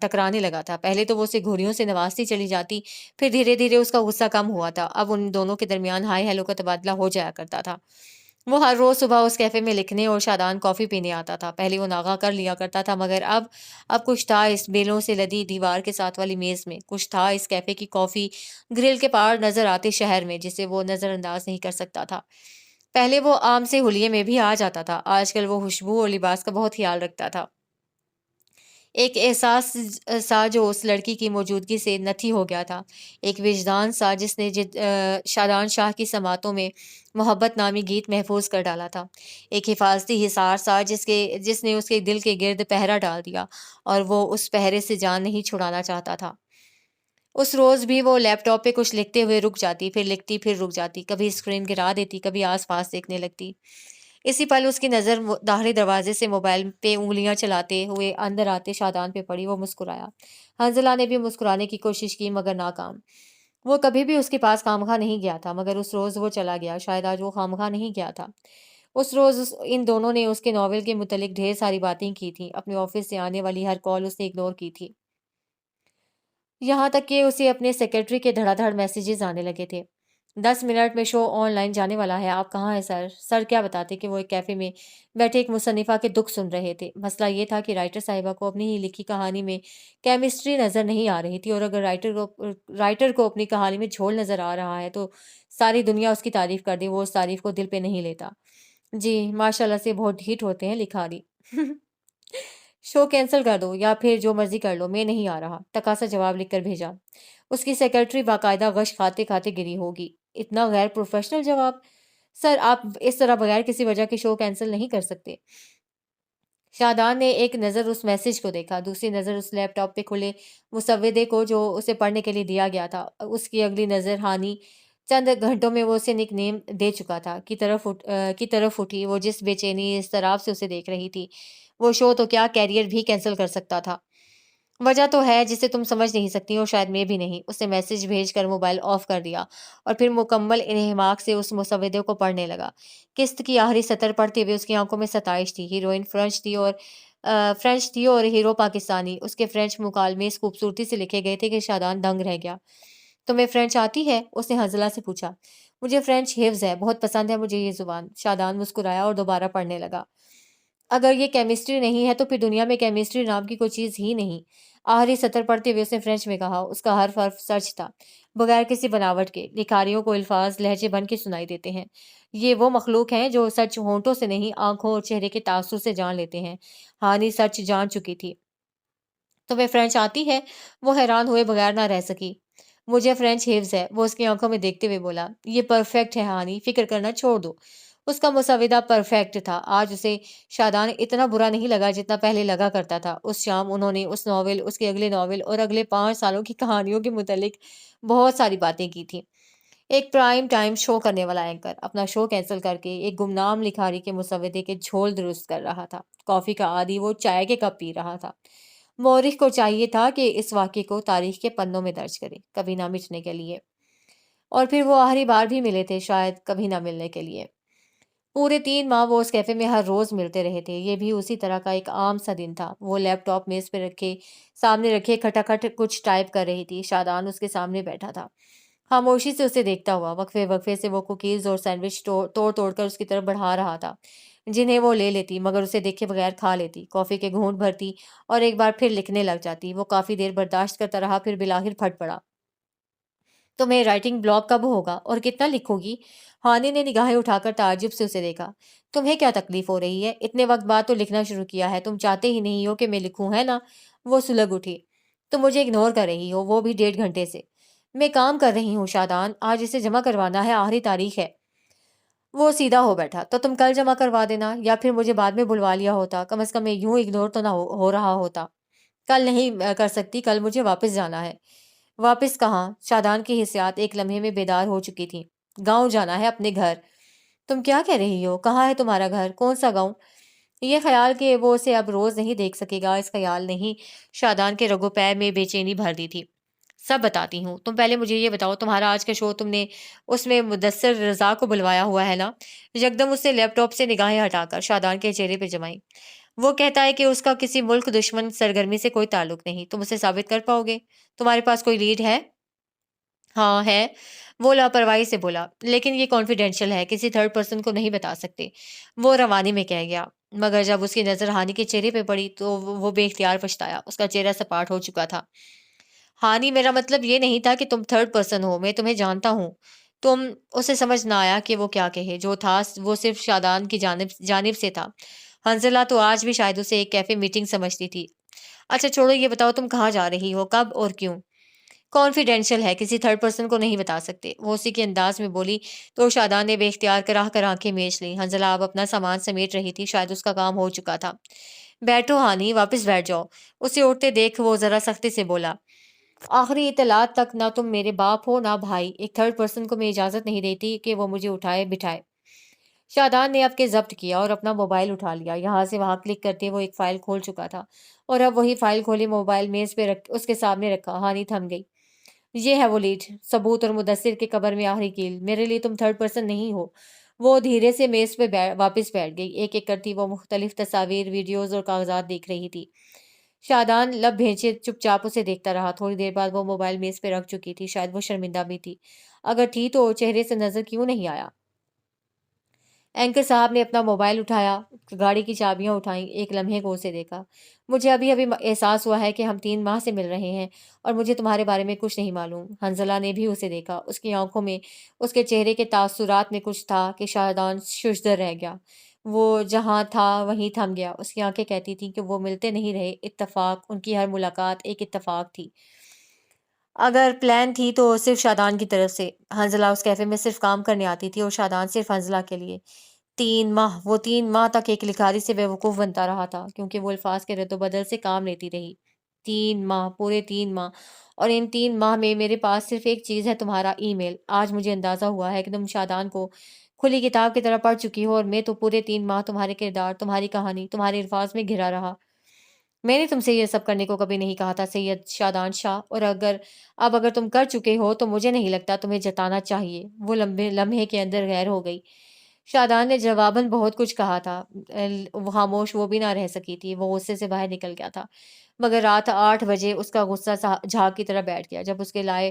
ٹکرانے لگا تھا۔ پہلے تو وہ اسے گھوریوں سے نوازتی چلی جاتی، پھر دھیرے دھیرے اس کا غصہ کم ہوا تھا۔ اب ان دونوں کے درمیان ہائی ہیلو کا تبادلہ ہو جایا کرتا تھا۔ وہ ہر روز صبح اس کیفے میں لکھنے اور شادان کافی پینے آتا تھا۔ پہلے وہ ناغہ کر لیا کرتا تھا، مگر اب کچھ تھا اس بیلوں سے لدی دیوار کے ساتھ والی میز میں، کچھ تھا اس کیفے کی کافی گرل کے پار نظر آتے شہر میں، جسے وہ نظر انداز نہیں کر سکتا تھا۔ پہلے وہ عام سے حلیے میں بھی آ جاتا تھا، آج کل وہ خوشبو اور لباس کا بہت خیال رکھتا تھا۔ ایک احساس سا جو اس لڑکی کی موجودگی سے نتھی ہو گیا تھا، ایک وجدان سا جس نے شادان شاہ کی سماعتوں میں محبت نامی گیت محفوظ کر ڈالا تھا، ایک حفاظتی حصار سا جس نے اس کے دل کے گرد پہرا ڈال دیا، اور وہ اس پہرے سے جان نہیں چھڑانا چاہتا تھا۔ اس روز بھی وہ لیپ ٹاپ پہ کچھ لکھتے ہوئے رک جاتی، پھر لکھتی، پھر رک جاتی، کبھی اسکرین گرا دیتی، کبھی آس پاس دیکھنے لگتی۔ اسی پل اس کی نظر داہنے دروازے سے موبائل پہ انگلیاں چلاتے ہوئے اندر آتے شادان پہ پڑی۔ وہ مسکرایا۔ حنزلہ نے بھی مسکرانے کی کوشش کی، مگر ناکام۔ وہ کبھی بھی اس کے پاس خواہ نہیں گیا تھا، مگر اس روز وہ چلا گیا۔ شاید آج وہ خواہ نہیں گیا تھا۔ اس روز ان دونوں نے اس کے ناول کے متعلق ڈھیر ساری باتیں کی تھیں۔ اپنے آفس سے آنے والی ہر کال اس نے اگنور کی تھی، یہاں تک کہ اسے اپنے سیکرٹری کے دھڑا دھڑ میسیجز آنے لگے تھے۔ 10 منٹ میں شو آن لائن جانے والا ہے، آپ کہاں ہیں سر؟ سر کیا بتاتے کہ وہ ایک کیفے میں بیٹھے ایک مصنفہ کے دکھ سن رہے تھے۔ مسئلہ یہ تھا کہ رائٹر صاحبہ کو اپنی ہی لکھی کہانی میں کیمسٹری نظر نہیں آ رہی تھی، اور اگر رائٹر کو اپنی کہانی میں جھول نظر آ رہا ہے تو ساری دنیا اس کی تعریف کر دے، وہ اس تعریف کو دل پہ نہیں لیتا۔ جی ماشاء اللہ سے بہت ڈھیٹ ہوتے ہیں لکھاری۔ شو کینسل کر دو یا پھر جو مرضی کر لو، میں نہیں آ رہا، تقاصا جواب لکھ کر بھیجا۔ اس کی سیکرٹری باقاعدہ غش کھاتے کھاتے گری ہوگی۔ اتنا غیر پروفیشنل جواب! سر آپ اس طرح بغیر کسی وجہ کے شو کینسل نہیں کر سکتے۔ شادان نے ایک نظر اس میسج کو دیکھا، دوسری نظر اس لیپ ٹاپ پہ کھلے مسودے کو جو اسے پڑھنے کے لیے دیا گیا تھا۔ اس کی اگلی نظر ہانی چند گھنٹوں میں وہ اسے نک نیم دے چکا تھا کی طرف اٹھی۔ وہ جس بے چینی اضطراب سے اسے دیکھ رہی تھی، وہ شو تو کیا کیریئر بھی کینسل کر سکتا تھا۔ وجہ تو ہے جسے تم سمجھ نہیں سکتی، اور شاید میں بھی نہیں۔ اس نے میسج بھیج کر موبائل آف کر دیا اور پھر مکمل انہماک سے اس مسودے کو پڑھنے لگا۔ قسط کی آخری سطر پڑھتے ہوئے اس کی آنکھوں میں ستائش تھی۔ ہیروئن فرینچ تھی اور ہیرو پاکستانی۔ اس کے فرینچ مکالمے اس خوبصورتی سے لکھے گئے تھے کہ شادان دنگ رہ گیا۔ تمہیں فرینچ آتی ہے؟ اس نے حنزلہ سے پوچھا۔ مجھے فرینچ حفظ ہے، بہت پسند ہے مجھے یہ زبان۔ شادان مسکرایا اور دوبارہ پڑھنے لگا۔ اگر یہ کیمسٹری نہیں ہے تو پھر دنیا میں کیمسٹری نام کی کوئی چیز ہی نہیں۔ آخری سطر پڑھتے ہوئے اس نے فرینچ میں کہا۔ اس کا حرف حرف سچ تھا، بغیر کسی بناوٹ کے۔ لکھاریوں کو الفاظ لہجے بن کے سنائی دیتے ہیں۔ یہ وہ مخلوق ہیں جو سچ ہونٹوں سے نہیں، آنکھوں اور چہرے کے تاثر سے جان لیتے ہیں۔ ہانی سچ جان چکی تھی۔ تمہیں فرینچ آتی ہے؟ وہ حیران ہوئے بغیر نہ رہ سکی۔ مجھے فرینچ حفظ ہے، وہ اس کی آنکھوں میں دیکھتے ہوئے بولا۔ یہ پرفیکٹ ہے ہانی، فکر کرنا چھوڑ دو۔ اس کا مسودہ پرفیکٹ تھا۔ آج اسے شادان اتنا برا نہیں لگا جتنا پہلے لگا کرتا تھا۔ اس شام انہوں نے اس ناول، اس کے اگلے ناول اور اگلے 5 سالوں کی کہانیوں کے متعلق بہت ساری باتیں کی تھیں۔ ایک پرائم ٹائم شو کرنے والا اینکر اپنا شو کینسل کر کے ایک گمنام لکھاری کے مسودے کے جھول درست کر رہا تھا۔ کافی کا عادی وہ چائے کے کپ پی رہا تھا۔ مورخ کو چاہیے تھا کہ اس واقعے کو تاریخ کے پنوں میں درج کرے، کبھی نہ مٹنے کے لیے۔ اور پھر وہ آخری بار بھی ملے تھے، شاید کبھی نہ ملنے کے لیے۔ پورے 3 ماہ وہ اس کیفے میں ہر روز ملتے رہے تھے۔ یہ بھی اسی طرح کا ایک عام سا دن تھا۔ وہ لیپ ٹاپ میز پہ سامنے رکھے کھٹاکھٹ کچھ ٹائپ کر رہی تھی۔ شادان اس کے سامنے بیٹھا تھا، خاموشی سے اسے دیکھتا ہوا۔ وقفے وقفے سے وہ کوکیز اور سینڈوچ توڑ توڑ کر اس کی طرف بڑھا رہا تھا، جنہیں وہ لے لیتی مگر اسے دیکھے بغیر کھا لیتی، کافی کے گھونٹ بھرتی اور ایک بار پھر لکھنے لگ جاتی۔ وہ کافی دیر برداشت کرتا رہا، پھر بالآخر پھٹ پڑا۔ تمہیں رائٹنگ بلاک کب ہوگا اور کتنا لکھو گی؟ ہانی نے نگاہیں اٹھا کر تعجب سے اسے دیکھا۔ تمہیں کیا تکلیف ہو رہی ہے؟ اتنے وقت بعد تو لکھنا شروع کیا ہے، تم چاہتے ہی نہیں ہو کہ میں لکھوں، ہے نا؟ وہ سلگ اٹھی۔ تم مجھے اگنور کر رہی ہو، وہ بھی 1.5 گھنٹے سے۔ میں کام کر رہی ہوں شادان، آج اسے جمع کروانا ہے، آخری تاریخ ہے۔ وہ سیدھا ہو بیٹھا، تو تم کل جمع کروا دینا یا پھر مجھے بعد میں بلوا لیا ہوتا، کم از کم میں یوں اگنور تو نہ ہو رہا ہوتا۔ کل نہیں کر سکتی، کل مجھے واپس جانا ہے۔ واپس کہاں؟ شادان کی حسیات ایک لمحے میں بیدار ہو چکی تھی۔ گاؤں جانا ہے، اپنے گھر۔ تم کیا کہہ رہی ہو؟ کہاں ہے تمہارا گھر؟ کون سا گاؤں؟ یہ خیال کہ وہ اسے اب روز نہیں دیکھ سکے گا، اس خیال نہیں شادان کے رگو پے میں بے چینی بھر دی تھی۔ سب بتاتی ہوں، تم پہلے مجھے یہ بتاؤ، تمہارا آج کا شو تم نے اس میں مدثر رضا کو بلوایا ہوا ہے نا؟ یکدم اس نے لیپ ٹاپ سے نگاہیں ہٹا کر شادان کے چہرے پہ جمائی۔ وہ کہتا ہے کہ اس کا کسی ملک دشمن سرگرمی سے کوئی تعلق نہیں، تم اسے ثابت کر پاؤ گے؟ تمہارے پاس کوئی لیڈ ہے؟ ہاں ہے، وہ لاپرواہی سے بولا، لیکن یہ کانفیڈینشیل ہے، کسی تھرڈ پرسن کو نہیں بتا سکتے، وہ روانی میں کہہ گیا۔ مگر جب اس کی نظر ہانی کے چہرے پہ پڑی تو وہ بے اختیار پچھتایا، اس کا چہرہ سپاٹ ہو چکا تھا۔ ہانی، میرا مطلب یہ نہیں تھا کہ تم تھرڈ پرسن ہو، میں تمہیں جانتا ہوں۔ تم اسے سمجھ نہ آیا کہ وہ کیا کہے، جو تھا وہ صرف شادان کی جانب سے تھا۔ حنزلہ تو آج بھی شاید اسے ایک کیفے میٹنگ سمجھتی تھی۔ اچھا چھوڑو، یہ بتاؤ تم کہاں جا رہی ہو، کب اور کیوں؟ کانفیڈینشیل ہے، کسی تھرڈ پرسن کو نہیں بتا سکتے، وہ اسی کے انداز میں بولی تو شادان نے بے اختیار کر آنکھیں میچ لی۔ حنزلہ اب اپنا سامان سمیٹ رہی تھی، شاید اس کا کام ہو چکا تھا۔ بیٹھو ہانی، واپس بیٹھ جاؤ، اسے اٹھتے دیکھ وہ ذرا سختی سے بولا۔ آخری اطلاعات تک نہ تم میرے باپ ہو نہ بھائی، ایک تھرڈ پرسن کو میں اجازت نہیں دیتی کہ وہ مجھے اٹھائے بٹھائے۔ شادان نے اب کے ضبط کیا اور اپنا موبائل اٹھا لیا، یہاں سے وہاں کلک کرتے وہ ایک فائل کھول چکا تھا اور اب وہی فائل کھولے موبائل میز پہ رکھ اس کے سامنے رکھا۔ ہانی تھم گئی۔ یہ ہے وہ لیڈ، ثبوت اور مدثر کے قبر میں آخری کیل، میرے لیے تم تھرڈ پرسن نہیں ہو۔ وہ دھیرے سے میز پہ واپس بیٹھ گئی، ایک ایک کرتی وہ مختلف تصاویر، ویڈیوز اور کاغذات دیکھ رہی تھی۔ شادان لب بھینچے چپ چاپ اسے دیکھتا رہا، تھوڑی دیر بعد وہ موبائل میز پہ رکھ چکی تھی، شاید وہ شرمندہ بھی تھی، اگر تھی تو چہرے سے نظر کیوں نہیں آیا۔ اینکر صاحب نے اپنا موبائل اٹھایا، گاڑی کی چابیاں اٹھائیں، ایک لمحے کو اسے دیکھا۔ مجھے ابھی ابھی احساس ہوا ہے کہ ہم 3 ماہ سے مل رہے ہیں اور مجھے تمہارے بارے میں کچھ نہیں معلوم۔ حنزلہ نے بھی اسے دیکھا، اس کی آنکھوں میں، اس کے چہرے کے تاثرات میں کچھ تھا کہ شاہدان ششدر رہ گیا، وہ جہاں تھا وہیں تھم گیا۔ اس کی آنکھیں کہتی تھیں کہ وہ ملتے نہیں رہے، اتفاق، ان کی ہر ملاقات ایک اتفاق تھی۔ اگر پلان تھی تو صرف شادان کی طرف سے۔ حنزلہ اس کیفے میں صرف کام کرنے آتی تھی اور شادان صرف حنزلہ کے لیے۔ 3 ماہ، وہ 3 ماہ تک ایک لکھاری سے بیوقوف بنتا رہا تھا، کیونکہ وہ الفاظ کے رد و بدل سے کام لیتی رہی۔ 3 ماہ، پورے 3 ماہ، اور ان 3 ماہ میں میرے پاس صرف ایک چیز ہے، تمہارا ای میل۔ آج مجھے اندازہ ہوا ہے کہ تم شادان کو کھلی کتاب کی طرح پڑھ چکی ہو، اور میں تو پورے 3 ماہ تمہارے کردار، تمہاری کہانی، تمہارے الفاظ میں گھرا رہا۔ میں نے تم سے یہ سب کرنے کو کبھی نہیں کہا تھا سید شادان شاہ، اور اگر تم کر چکے ہو تو مجھے نہیں لگتا تمہیں جتانا چاہیے۔ وہ لمبے لمحے کے اندر غیر ہو گئی۔ شادان نے جواباً بہت کچھ کہا تھا، وہ خاموش وہ بھی نہ رہ سکی تھی، وہ غصے سے باہر نکل گیا تھا، مگر رات 8 بجے اس کا غصہ جھاگ کی طرح بیٹھ گیا، جب اس کے لائے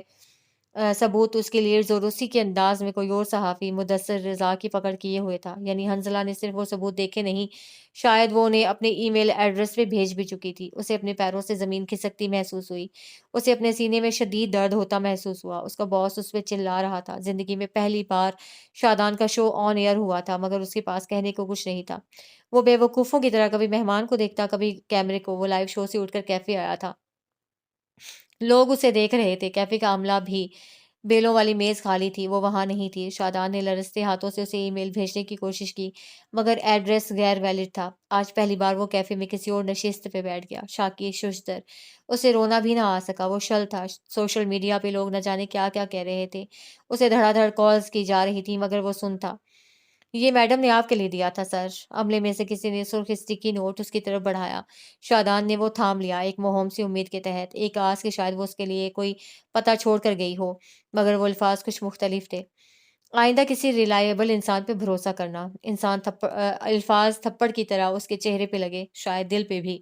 ثبوت اس کے لیے اور اسی کے انداز میں کوئی اور صحافی مدثر رضا کی پکڑ کیے ہوئے تھا۔ یعنی حنزلہ نے صرف وہ ثبوت دیکھے نہیں، شاید وہ انہیں اپنے ای میل ایڈریس پہ بھیج بھی چکی تھی۔ اسے اپنے پیروں سے زمین کھسکتی محسوس ہوئی، اسے اپنے سینے میں شدید درد ہوتا محسوس ہوا۔ اس کا باس اس پہ چلا رہا تھا، زندگی میں پہلی بار شادان کا شو آن ایئر ہوا تھا، مگر اس کے پاس کہنے کو کچھ نہیں تھا۔ وہ بے وقوفوں کی طرح کبھی مہمان کو دیکھتا، کبھی کیمرے کو۔ وہ لائیو شو سے اٹھ کر کیفے آیا تھا، لوگ اسے دیکھ رہے تھے، کیفے کا عملہ بھی۔ بیلوں والی میز خالی تھی، وہ وہاں نہیں تھی۔ شادان نے لرزتے ہاتھوں سے اسے ای میل بھیجنے کی کوشش کی، مگر ایڈریس غیر ویلڈ تھا۔ آج پہلی بار وہ کیفے میں کسی اور نشست پہ بیٹھ گیا، شاکی، ششدر۔ اسے رونا بھی نہ آ سکا، وہ شل تھا۔ سوشل میڈیا پہ لوگ نہ جانے کیا کیا کہہ رہے تھے، اسے دھڑا دھڑ کالز کی جا رہی تھی، مگر وہ سن تھا۔ یہ میڈم نے آپ کے لیے دیا تھا سر۔ عملے میں سے کسی نے سرخ اسٹیکی نوٹ اس کی طرف بڑھایا۔ شادان نے وہ تھام لیا، ایک موہوم سی امید کے تحت، ایک آس کہ شاید وہ اس کے لیے کوئی پتہ چھوڑ کر گئی ہو، مگر وہ الفاظ کچھ مختلف تھے۔ آئندہ کسی ریلائیبل انسان پہ بھروسہ کرنا۔ الفاظ تھپڑ کی طرح اس کے چہرے پہ لگے، شاید دل پہ بھی۔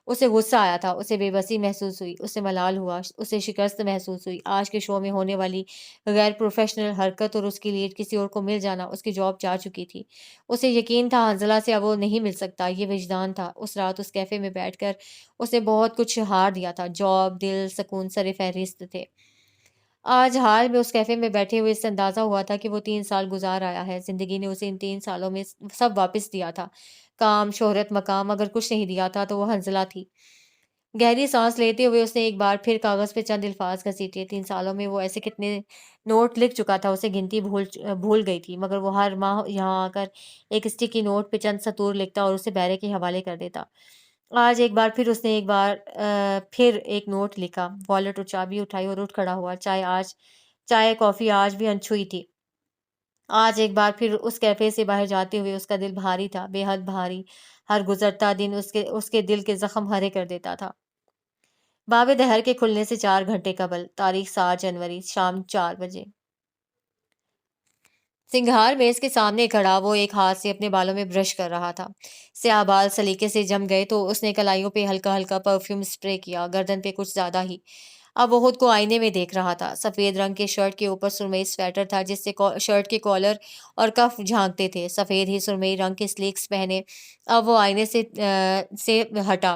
اسے غصہ آیا تھا، اسے بے بسی محسوس ہوئی، اسے ملال ہوا، اسے شکست محسوس ہوئی۔ آج کے شو میں ہونے والی غیر پروفیشنل حرکت اور اس کی لیڈ کسی اور کو مل جانا، اس کی جاب جا چکی تھی۔ اسے یقین تھا حنزلہ سے اب وہ نہیں مل سکتا، یہ وجدان تھا۔ اس رات اس کیفے میں بیٹھ کر اس نے بہت کچھ ہار دیا تھا، جاب، دل، سکون سر فہرست تھے۔ آج حال میں اس کیفے میں بیٹھے ہوئے اس سے اندازہ ہوا تھا کہ وہ 3 سال گزار آیا ہے، زندگی نے اسے ان 3 سالوں میں سب واپس دیا تھا، کام، شہرت، مقام، اگر کچھ نہیں دیا تھا تو وہ حنزلہ تھی۔ گہری سانس لیتے ہوئے اس نے ایک بار پھر کاغذ پہ چند الفاظ گھسیٹے۔ 3 سالوں میں وہ ایسے کتنے نوٹ لکھ چکا تھا، اسے گنتی بھول گئی تھی، مگر وہ ہر ماہ یہاں آ کر ایک اسٹیکی نوٹ پہ چند سطور لکھتا اور اسے بیرے کے حوالے کر دیتا۔ آج ایک بار پھر اس نے پھر ایک نوٹ لکھا، والٹ اور چابی اٹھائی اور اٹھ کھڑا ہوا۔ چائے کافی آج بھی انچھوئی تھی۔ آج ایک بار پھر اس کیفے سے باہر جاتے ہوئے اس کا دل بھاری تھا، بے حد بھاری۔ ہر گزرتا دن اس کے دل کے زخم ہرے کر دیتا تھا۔ باب دہر کے کھلنے سے 4 گھنٹے قبل، تاریخ 7 جنوری، شام 4 بجے۔ سنگھار میز کے سامنے کھڑا وہ ایک ہاتھ سے اپنے بالوں میں برش کر رہا تھا۔ سیاہ بال سلیقے سے جم گئے تو اس نے کلائیوں پہ ہلکا ہلکا پرفیوم اسپرے کیا، گردن پہ کچھ زیادہ ہی۔ اب وہ خود کو آئینے میں دیکھ رہا تھا۔ سفید رنگ کے شرٹ کے اوپر سرمئی سویٹر تھا جس سے شرٹ کے کالر اور کف جھانکتے تھے۔ سفید ہی سرمئی رنگ کے سلیکس پہنے اب وہ آئینے سے ہٹا۔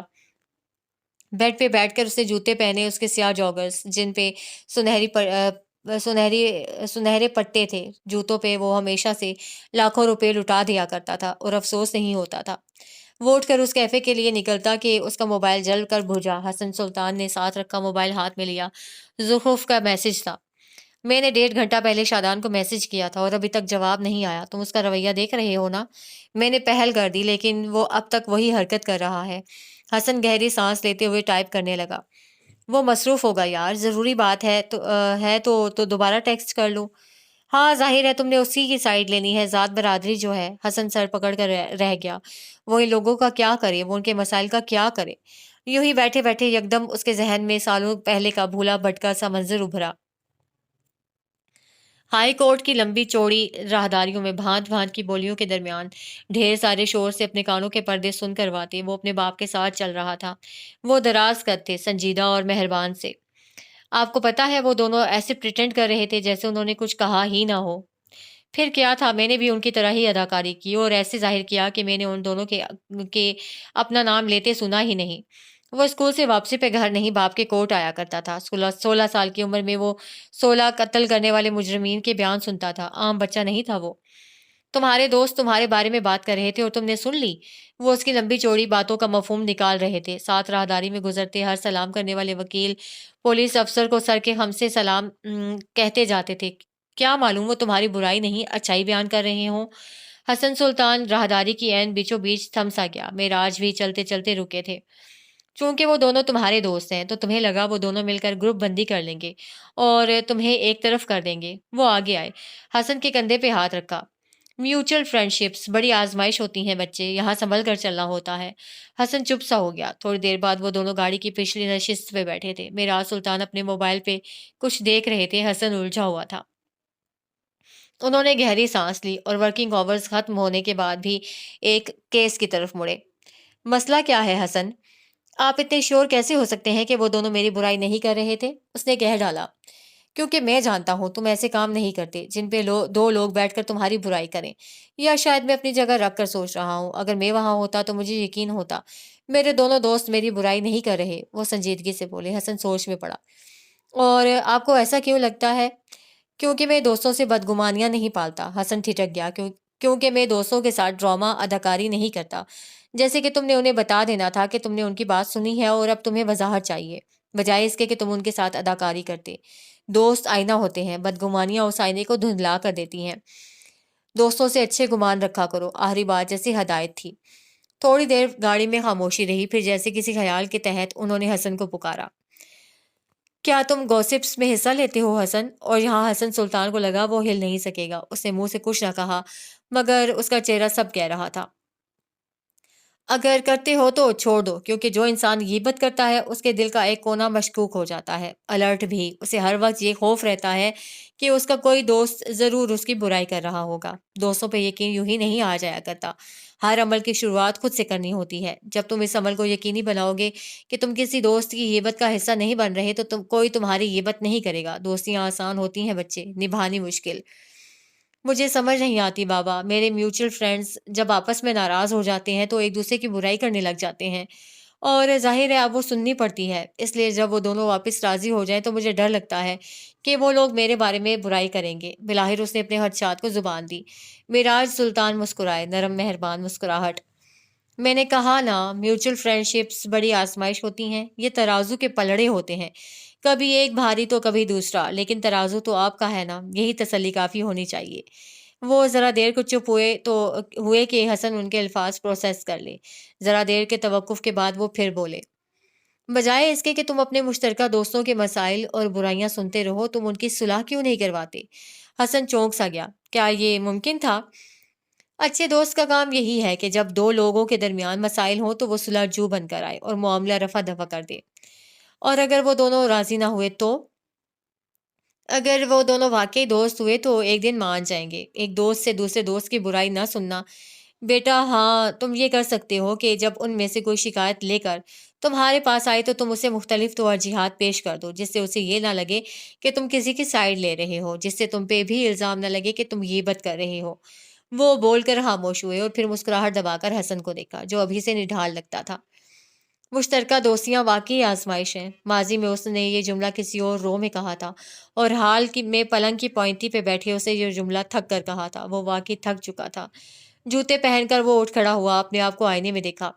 بیڈ پہ بیٹھ کر اس نے جوتے پہنے، اس کے سیاہ جاگرز جن پہ سنہرے پٹے تھے۔ جوتوں پہ وہ ہمیشہ سے لاکھوں روپے لٹا دیا کرتا تھا اور افسوس نہیں ہوتا تھا۔ وہ اٹھ کر اس کیفے کے لیے نکلتا کہ اس کا موبائل جل کر بجھا۔ حسن سلطان نے ساتھ رکھا موبائل ہاتھ میں لیا۔ زخرف کا میسج تھا۔ میں نے 1.5 گھنٹہ پہلے شادان کو میسج کیا تھا اور ابھی تک جواب نہیں آیا۔ تم اس کا رویہ دیکھ رہے ہو نا؟ میں نے پہل کر دی لیکن وہ اب تک وہی حرکت کر رہا ہے۔ حسن گہری سانس لیتے ہوئے ٹائپ کرنے لگا۔ وہ مصروف ہوگا یار، ضروری بات ہے تو دوبارہ ٹیکسٹ کر لوں۔ ہاں ظاہر ہے تم نے اسی کی سائڈ لینی ہے، ذات برادری جو ہے۔ حسن سر پکڑ کر رہ گیا۔ وہ ان لوگوں کا کیا کرے، وہ ان کے مسائل کا کیا کرے؟ یوں ہی بیٹھے بیٹھے یکدم اس کے ذہن میں سالوں پہلے کا بھولا بھٹکا سا منظر ابھرا۔ ہائی کورٹ کی لمبی چوڑی راہداریوں میں بھانت بھانت کی بولیوں کے درمیان ڈھیر سارے شور سے اپنے کانوں کے پردے سن کرواتے وہ اپنے باپ کے ساتھ چل رہا تھا۔ وہ دراز قد تھے، سنجیدہ اور مہربان سے۔ آپ کو پتا ہے وہ دونوں ایسے پریٹینڈ کر رہے تھے جیسے انہوں نے کچھ کہا ہی نہ ہو۔ پھر کیا تھا، میں نے بھی ان کی طرح ہی اداکاری کی اور ایسے ظاہر کیا کہ میں نے ان دونوں کے اپنا نام لیتے سنا ہی نہیں۔ وہ اسکول سے واپسی پہ گھر نہیں باپ کے کوٹ آیا کرتا تھا۔ 16 سال کی عمر میں وہ 16 قتل کرنے والے مجرمین کے بیان سنتا تھا۔ عام بچہ نہیں تھا وہ۔ تمہارے دوست تمہارے بارے میں بات کر رہے تھے اور تم نے سن لی؟ وہ اس کی لمبی چوڑی باتوں کا مفہوم نکال رہے تھے۔ ساتھ راہداری میں گزرتے ہر سلام کرنے والے وکیل، پولیس افسر کو سر کے خم سے سلام کہتے جاتے تھے۔ کیا معلوم وہ تمہاری برائی نہیں اچھائی بیان کر رہے ہوں۔ حسن سلطان راہداری کی عین بیچوں بیچ تھم سا گیا۔ معراج بھی چلتے چلتے رکے تھے۔ چونکہ وہ دونوں تمہارے دوست ہیں تو تمہیں لگا وہ دونوں مل کر گروپ بندی کر لیں گے اور تمہیں ایک طرف کر دیں گے۔ وہ آگے آئے، حسن کے کندھے پہ ہاتھ رکھا۔ میوچل فرینڈشپس بڑی آزمائش ہوتی ہیں بچے، یہاں سنبھل کر چلنا ہوتا ہے۔ حسن چپ سا ہو گیا۔ تھوڑی دیر بعد وہ دونوں گاڑی کی پچھلی نشست پہ بیٹھے تھے۔ معراج سلطان اپنے موبائل پہ کچھ دیکھ رہے تھے، حسن الجھا ہوا تھا۔ انہوں نے گہری سانس لی اور ورکنگ آورز ختم ہونے کے بعد بھی ایک کیس کی طرف مڑے۔ مسئلہ کیا ہے حسن؟ آپ اتنے شور کیسے ہو سکتے ہیں کہ وہ دونوں میری برائی نہیں کر رہے تھے؟ اس نے کہہ ڈالا۔ کیونکہ میں جانتا ہوں تم ایسے کام نہیں کرتے جن پہ دو لوگ بیٹھ کر تمہاری برائی کریں، یا شاید میں اپنی جگہ رکھ کر سوچ رہا ہوں اگر میں وہاں ہوتا تو مجھے یقین ہوتا میرے دونوں دوست میری برائی نہیں کر رہے۔ وہ سنجیدگی سے بولے۔ حسن سوچ میں پڑا۔ اور آپ کو ایسا کیوں لگتا ہے؟ کیونکہ میں دوستوں سے بدگمانیاں نہیں پالتا۔ حسن ٹھٹک گیا۔ کیونکہ میں دوستوں کے ساتھ ڈرامہ اداکاری نہیں کرتا، جیسے کہ تم نے انہیں بتا دینا تھا کہ تم نے ان کی بات سنی ہے اور اب تمہیں وضاحت چاہیے، بجائے اس کے کہ تم ان کے ساتھ اداکاری کرتے۔ دوست آئینہ ہوتے ہیں، بدگمانیاں اس آئینے کو دھندلا کر دیتی ہیں۔ دوستوں سے اچھے گمان رکھا کرو، آخری بات جیسی ہدایت تھی۔ تھوڑی دیر گاڑی میں خاموشی رہی، پھر جیسے کسی خیال کے تحت انہوں نے حسن کو پکارا۔ کیا تم گوسپس میں حصہ لیتے ہو حسن؟ اور یہاں حسن سلطان کو لگا وہ ہل نہیں سکے گا۔ اس نے منہ سے کچھ نہ کہا مگر اس کا چہرہ سب کہہ رہا تھا۔ اگر کرتے ہو تو چھوڑ دو، کیونکہ جو انسان غیبت کرتا ہے اس کے دل کا ایک کونا مشکوک ہو جاتا ہے، الرٹ بھی۔ اسے ہر وقت یہ خوف رہتا ہے کہ اس کا کوئی دوست ضرور اس کی برائی کر رہا ہوگا۔ دوستوں پہ یقین یوں ہی نہیں آ جایا کرتا، ہر عمل کی شروعات خود سے کرنی ہوتی ہے۔ جب تم اس عمل کو یقینی بناؤ گے کہ تم کسی دوست کی غیبت کا حصہ نہیں بن رہے تو کوئی تمہاری غیبت نہیں کرے گا۔ دوستیاں آسان ہوتی ہیں بچے، نبھانی مشکل۔ مجھے سمجھ نہیں آتی بابا، میرے میوچل فرینڈز جب آپس میں ناراض ہو جاتے ہیں تو ایک دوسرے کی برائی کرنے لگ جاتے ہیں، اور ظاہر ہے اب وہ سننی پڑتی ہے۔ اس لیے جب وہ دونوں واپس راضی ہو جائیں تو مجھے ڈر لگتا ہے کہ وہ لوگ میرے بارے میں برائی کریں گے۔ بلاخر اس نے اپنے خدشات کو زبان دی۔ معراج سلطان مسکرائے، نرم مہربان مسکراہٹ۔ میں نے کہا نا، میوچل فرینڈشپس بڑی آزمائش ہوتی ہیں، یہ ترازو کے پلڑے ہوتے ہیں، کبھی ایک بھاری تو کبھی دوسرا، لیکن ترازو تو آپ کا ہے نا، یہی تسلی کافی ہونی چاہیے۔ وہ ذرا دیر کو چپ ہوئے کہ حسن ان کے الفاظ پروسیس کر لے۔ ذرا دیر کے توقف کے بعد وہ پھر بولے، بجائے اس کے کہ تم اپنے مشترکہ دوستوں کے مسائل اور برائیاں سنتے رہو، تم ان کی صلح کیوں نہیں کرواتے؟ حسن چونک سا گیا۔ کیا یہ ممکن تھا؟ اچھے دوست کا کام یہی ہے کہ جب دو لوگوں کے درمیان مسائل ہوں تو وہ صلح جو بن کر آئے اور معاملہ رفع دفع کر دے۔ اور اگر وہ دونوں راضی نہ ہوئے تو؟ اگر وہ دونوں واقعی دوست ہوئے تو ایک دن مان جائیں گے۔ ایک دوست سے دوسرے دوست کی برائی نہ سننا۔ بیٹا ہاں، تم یہ کر سکتے ہو کہ جب ان میں سے کوئی شکایت لے کر تمہارے پاس آئے تو تم اسے مختلف توجیحات پیش کر دو، جس سے اسے یہ نہ لگے کہ تم کسی کی سائیڈ لے رہے ہو، جس سے تم پہ بھی الزام نہ لگے کہ تم غیبت کر رہے ہو۔ وہ بول کر خاموش ہوئے اور پھر مسکراہٹ دبا کر حسن کو دیکھا، جو ابھی سے نڈھال لگتا تھا۔ مشترکہ دوستیاں واقعی آزمائش ہیں۔ ماضی میں اس نے یہ جملہ کسی اور رو میں کہا تھا، اور میں پلنگ کی پوائنٹی پہ بیٹھے اسے یہ جملہ تھک کر کہا تھا۔ وہ واقعی تھک چکا تھا۔ جوتے پہن کر وہ اٹھ کھڑا ہوا، اپنے آپ کو آئینے میں دیکھا۔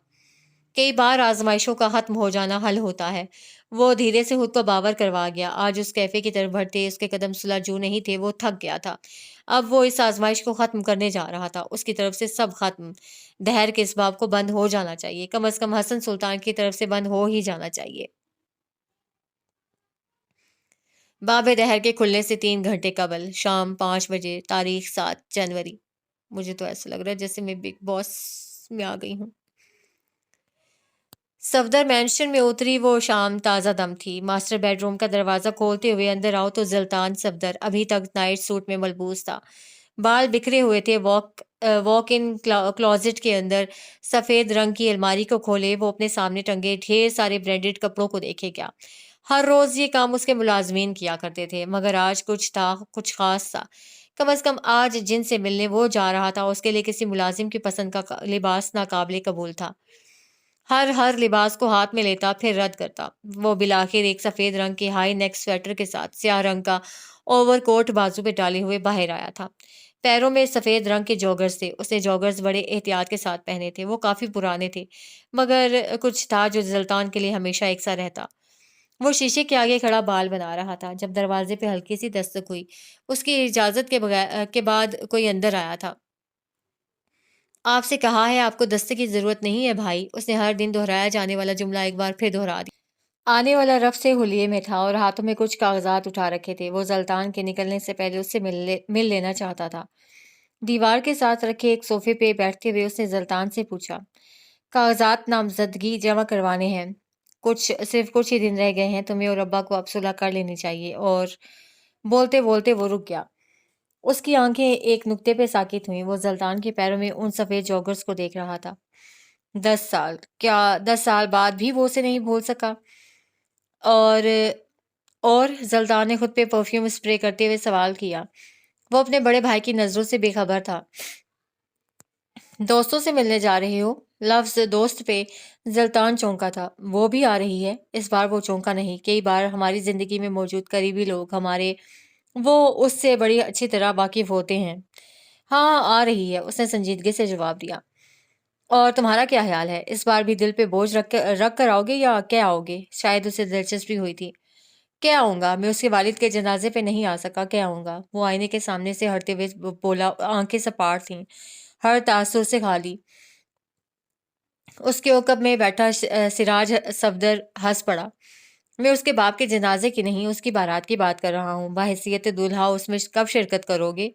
کئی بار آزمائشوں کا ختم ہو جانا حل ہوتا ہے۔ وہ دھیرے سے خود کو باور کروا گیا۔ آج اس کیفے کی طرف بڑھتے اس کے قدم صلح جو نہیں تھے، وہ تھک گیا تھا۔ اب وہ اس آزمائش کو ختم کرنے جا رہا تھا۔ اس کی طرف سے سب ختم۔ دہر کے اسباب کو بند ہو جانا چاہیے، کم از کم حسن سلطان کی طرف سے بند ہو ہی جانا چاہیے۔ باب دہر کے کھلنے سے 3 گھنٹے قبل، شام 5 بجے، تاریخ 7 جنوری۔ مجھے تو ایسا لگ رہا ہے جیسے میں بگ باس میں آ گئی ہوں۔ صفدر مینشن میں اتری وہ شام تازہ دم تھی۔ ماسٹر بیڈ روم کا دروازہ کھولتے ہوئے اندر آؤ تو زلطان صفدر ابھی تک نائٹ سوٹ میں ملبوس تھا۔ بال بکھرے ہوئے تھے۔ واک ان کلازٹ کے اندر سفید رنگ کی الماری کو کھولے وہ اپنے سامنے ٹنگے ڈھیر سارے برانڈڈ کپڑوں کو دیکھے گیا۔ ہر روز یہ کام اس کے ملازمین کیا کرتے تھے، مگر آج کچھ تھا، کچھ خاص تھا۔ کم از کم آج جن سے ملنے وہ جا رہا تھا اس کے لیے کسی ملازم کی پسند کا لباس ناقابل قبول تھا۔ ہر لباس کو ہاتھ میں لیتا پھر رد کرتا۔ وہ بالآخر ایک سفید رنگ کے ہائی نیک سویٹر کے ساتھ سیاہ رنگ کا اوور کوٹ بازو پہ ڈالے ہوئے باہر آیا تھا۔ پیروں میں سفید رنگ کے جوگرز تھے۔ اس نے جوگرز بڑے احتیاط کے ساتھ پہنے تھے۔ وہ کافی پرانے تھے، مگر کچھ تھا جو زلطان کے لیے ہمیشہ یکساں رہتا۔ وہ شیشے کے آگے کھڑا بال بنا رہا تھا جب دروازے پہ ہلکی سی دستک ہوئی۔ اس کی اجازت کے بعد کوئی اندر آیا تھا۔ آپ سے کہا ہے آپ کو دستے کی ضرورت نہیں ہے بھائی، اس نے ہر دن دہرایا جانے والا جملہ ایک بار پھر دہرا دیا۔ آنے والا رف سے حلیے میں تھا اور ہاتھوں میں کچھ کاغذات اٹھا رکھے تھے۔ وہ زلطان کے نکلنے سے پہلے اس سے مل لینا چاہتا تھا۔ دیوار کے ساتھ رکھے ایک صوفے پہ بیٹھتے ہوئے اس نے زلطان سے پوچھا، کاغذات نامزدگی جمع کروانے ہیں، صرف کچھ ہی دن رہ گئے ہیں، تمہیں اور ابا کو اب صلح کر لینی چاہیے۔ اور بولتے بولتے وہ رک گیا۔ اس کی آنکھیں ایک نقطے پہ ساکت ہوئیں۔ وہ زلطان کے پیروں میں ان سفید جوگرز کو دیکھ رہا تھا۔ 10 سال، کیا 10 سال بعد بھی وہ اسے نہیں بھول سکا؟ اور زلطان نے خود پہ پرفیوم اسپرے کرتے ہوئے سوال کیا۔ وہ اپنے بڑے بھائی کی نظروں سے بے خبر تھا۔ دوستوں سے ملنے جا رہے ہو؟ لفظ دوست پہ زلطان چونکا تھا۔ وہ بھی آ رہی ہے؟ اس بار وہ چونکا نہیں۔ کئی بار ہماری زندگی میں موجود قریبی لوگ وہ اس سے بڑی اچھی طرح واقف ہوتے ہیں۔ ہاں آ رہی ہے، اس نے سنجیدگی سے جواب دیا۔ اور تمہارا کیا خیال ہے؟ اس بار بھی دل پہ بوجھ رکھ کر آؤ گے یا کیا آؤ گے؟ شاید اسے دلچسپی ہوئی تھی۔ کیا آؤں گا؟ میں اس کے والد کے جنازے پہ نہیں آ سکا، کیا آؤں گا؟ وہ آئینے کے سامنے سے ہٹتے ہوئے بولا، آنکھیں سپاٹ تھیں، ہر تاثر سے خالی۔ اس کے عقب میں بیٹھا سراج صفدر ہنس پڑا۔ میں اس کے باپ کے جنازے کی نہیں، اس کی بارات کی بات کر رہا ہوں۔ بحیثیت دولہا اس میں کب شرکت کرو گے؟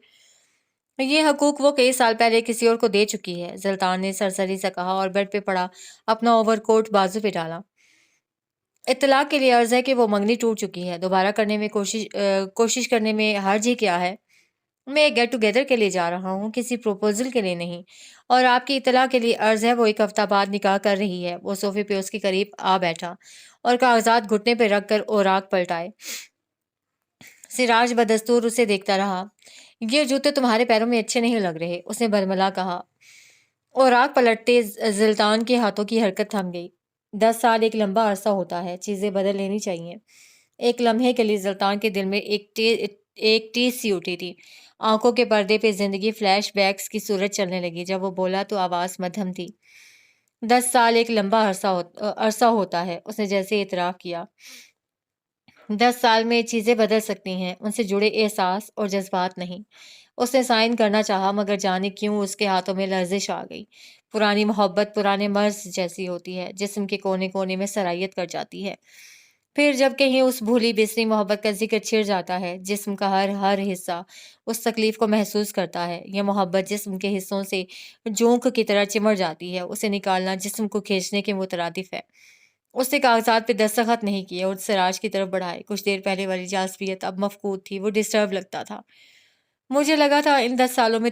یہ حقوق وہ کئی سال پہلے کسی اور کو دے چکی ہے، زلطان نے سرسری سے کہا اور بیڈ پہ پڑا اپنا اوور کوٹ بازو پہ ڈالا۔ اطلاع کے لیے عرض ہے کہ وہ منگنی ٹوٹ چکی ہے، دوبارہ کرنے میں کوشش کرنے میں حرج ہی کیا ہے؟ میں ایک گیٹ ٹوگیدر کے لیے جا رہا ہوں، کسی پروپوزل کے لیے نہیں۔ اور آپ کی اطلاع کے لیے عرض ہے وہ 1 ہفتہ بعد نکاح کر رہی ہے۔ وہ صوفے پہ اس کے قریب آ بیٹھا اور کاغذات گھٹنے پہ رکھ کر اوراق پلٹائے۔ سراج بدستور اسے دیکھتا رہا۔ یہ جوتے تمہارے پیروں میں اچھے نہیں لگ رہے، اس نے برملا کہا۔ اوراق پلٹتے زلطان کے ہاتھوں کی حرکت تھم گئی۔ 10 سال ایک لمبا عرصہ ہوتا ہے، چیزیں بدل لینی چاہیے۔ ایک لمحے کے لیے زلطان کے دل میں ایک ٹیس سی اٹھی تھی۔ آنکھوں کے پردے پہ زندگی فلیش بیکس کی صورت چلنے لگی۔ جب وہ بولا تو آواز مدھم تھی۔ 10 سال ایک لمبا عرصہ ہوتا ہے، اس نے جیسے اعتراف کیا۔ 10 سال میں چیزیں بدل سکتی ہیں، ان سے جڑے احساس اور جذبات نہیں۔ اس نے سائن کرنا چاہا مگر جانے کیوں اس کے ہاتھوں میں لرزش آ گئی۔ پرانی محبت پرانے مرض جیسی ہوتی ہے، جسم کے کونے کونے میں سرایت کر جاتی ہے۔ پھر جب کہیں اس بھولی بسری محبت کا ذکر چھڑ جاتا ہے، جسم کا ہر حصہ اس تکلیف کو محسوس کرتا ہے۔ یہ محبت جسم کے حصوں سے جونک کی طرح چمڑ جاتی ہے، اسے نکالنا جسم کو کھینچنے کے مترادف ہے۔ اس نے کاغذات پہ دستخط نہیں کیے اور سراج کی طرف بڑھائے۔ کچھ دیر پہلے والی جاذبیت اب مفقود تھی، وہ ڈسٹرب لگتا تھا۔ مجھے لگا تھا ان 10 سالوں میں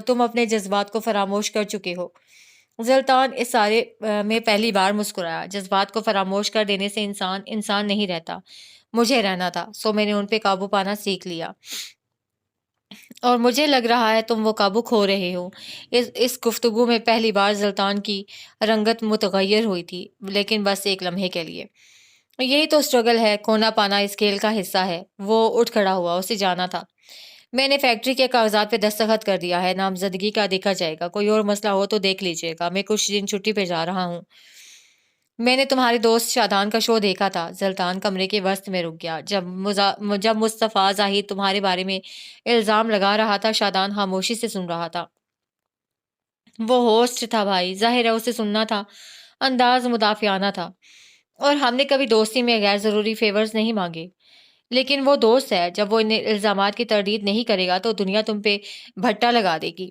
تم اپنے جذبات کو فراموش کر چکے ہو۔ زلطان اس سارے میں پہلی بار مسکرایا۔ جذبات کو فراموش کر دینے سے انسان نہیں رہتا۔ مجھے رہنا تھا، سو میں نے ان پہ قابو پانا سیکھ لیا۔ اور مجھے لگ رہا ہے تم وہ قابو کھو رہے ہو۔ اس گفتگو میں پہلی بار زلطان کی رنگت متغیر ہوئی تھی، لیکن بس ایک لمحے کے لیے۔ یہی تو اسٹرگل ہے، کھونا پانا اس کھیل کا حصہ ہے۔ وہ اٹھ کھڑا ہوا، اسے جانا تھا۔ میں نے فیکٹری کے کاغذات پہ دستخط کر دیا ہے، نامزدگی کا دیکھا جائے گا، کوئی اور مسئلہ ہو تو دیکھ لیجیے گا، میں کچھ دن چھٹی پہ جا رہا ہوں۔ میں نے تمہارے دوست شادان کا شو دیکھا تھا۔ زلطان کمرے کے وسط میں رک گیا۔ جب مصطفیٰ زاہد تمہارے بارے میں الزام لگا رہا تھا، شادان خاموشی سے سن رہا تھا۔ وہ ہوسٹ تھا بھائی، ظاہر ہے اسے سننا تھا۔ انداز مدافعانہ تھا۔ اور ہم نے کبھی دوستی میں غیر ضروری فیورز نہیں مانگے۔ لیکن وہ دوست ہے، جب وہ ان الزامات کی تردید نہیں کرے گا تو دنیا تم پہ بھٹا لگا دے گی۔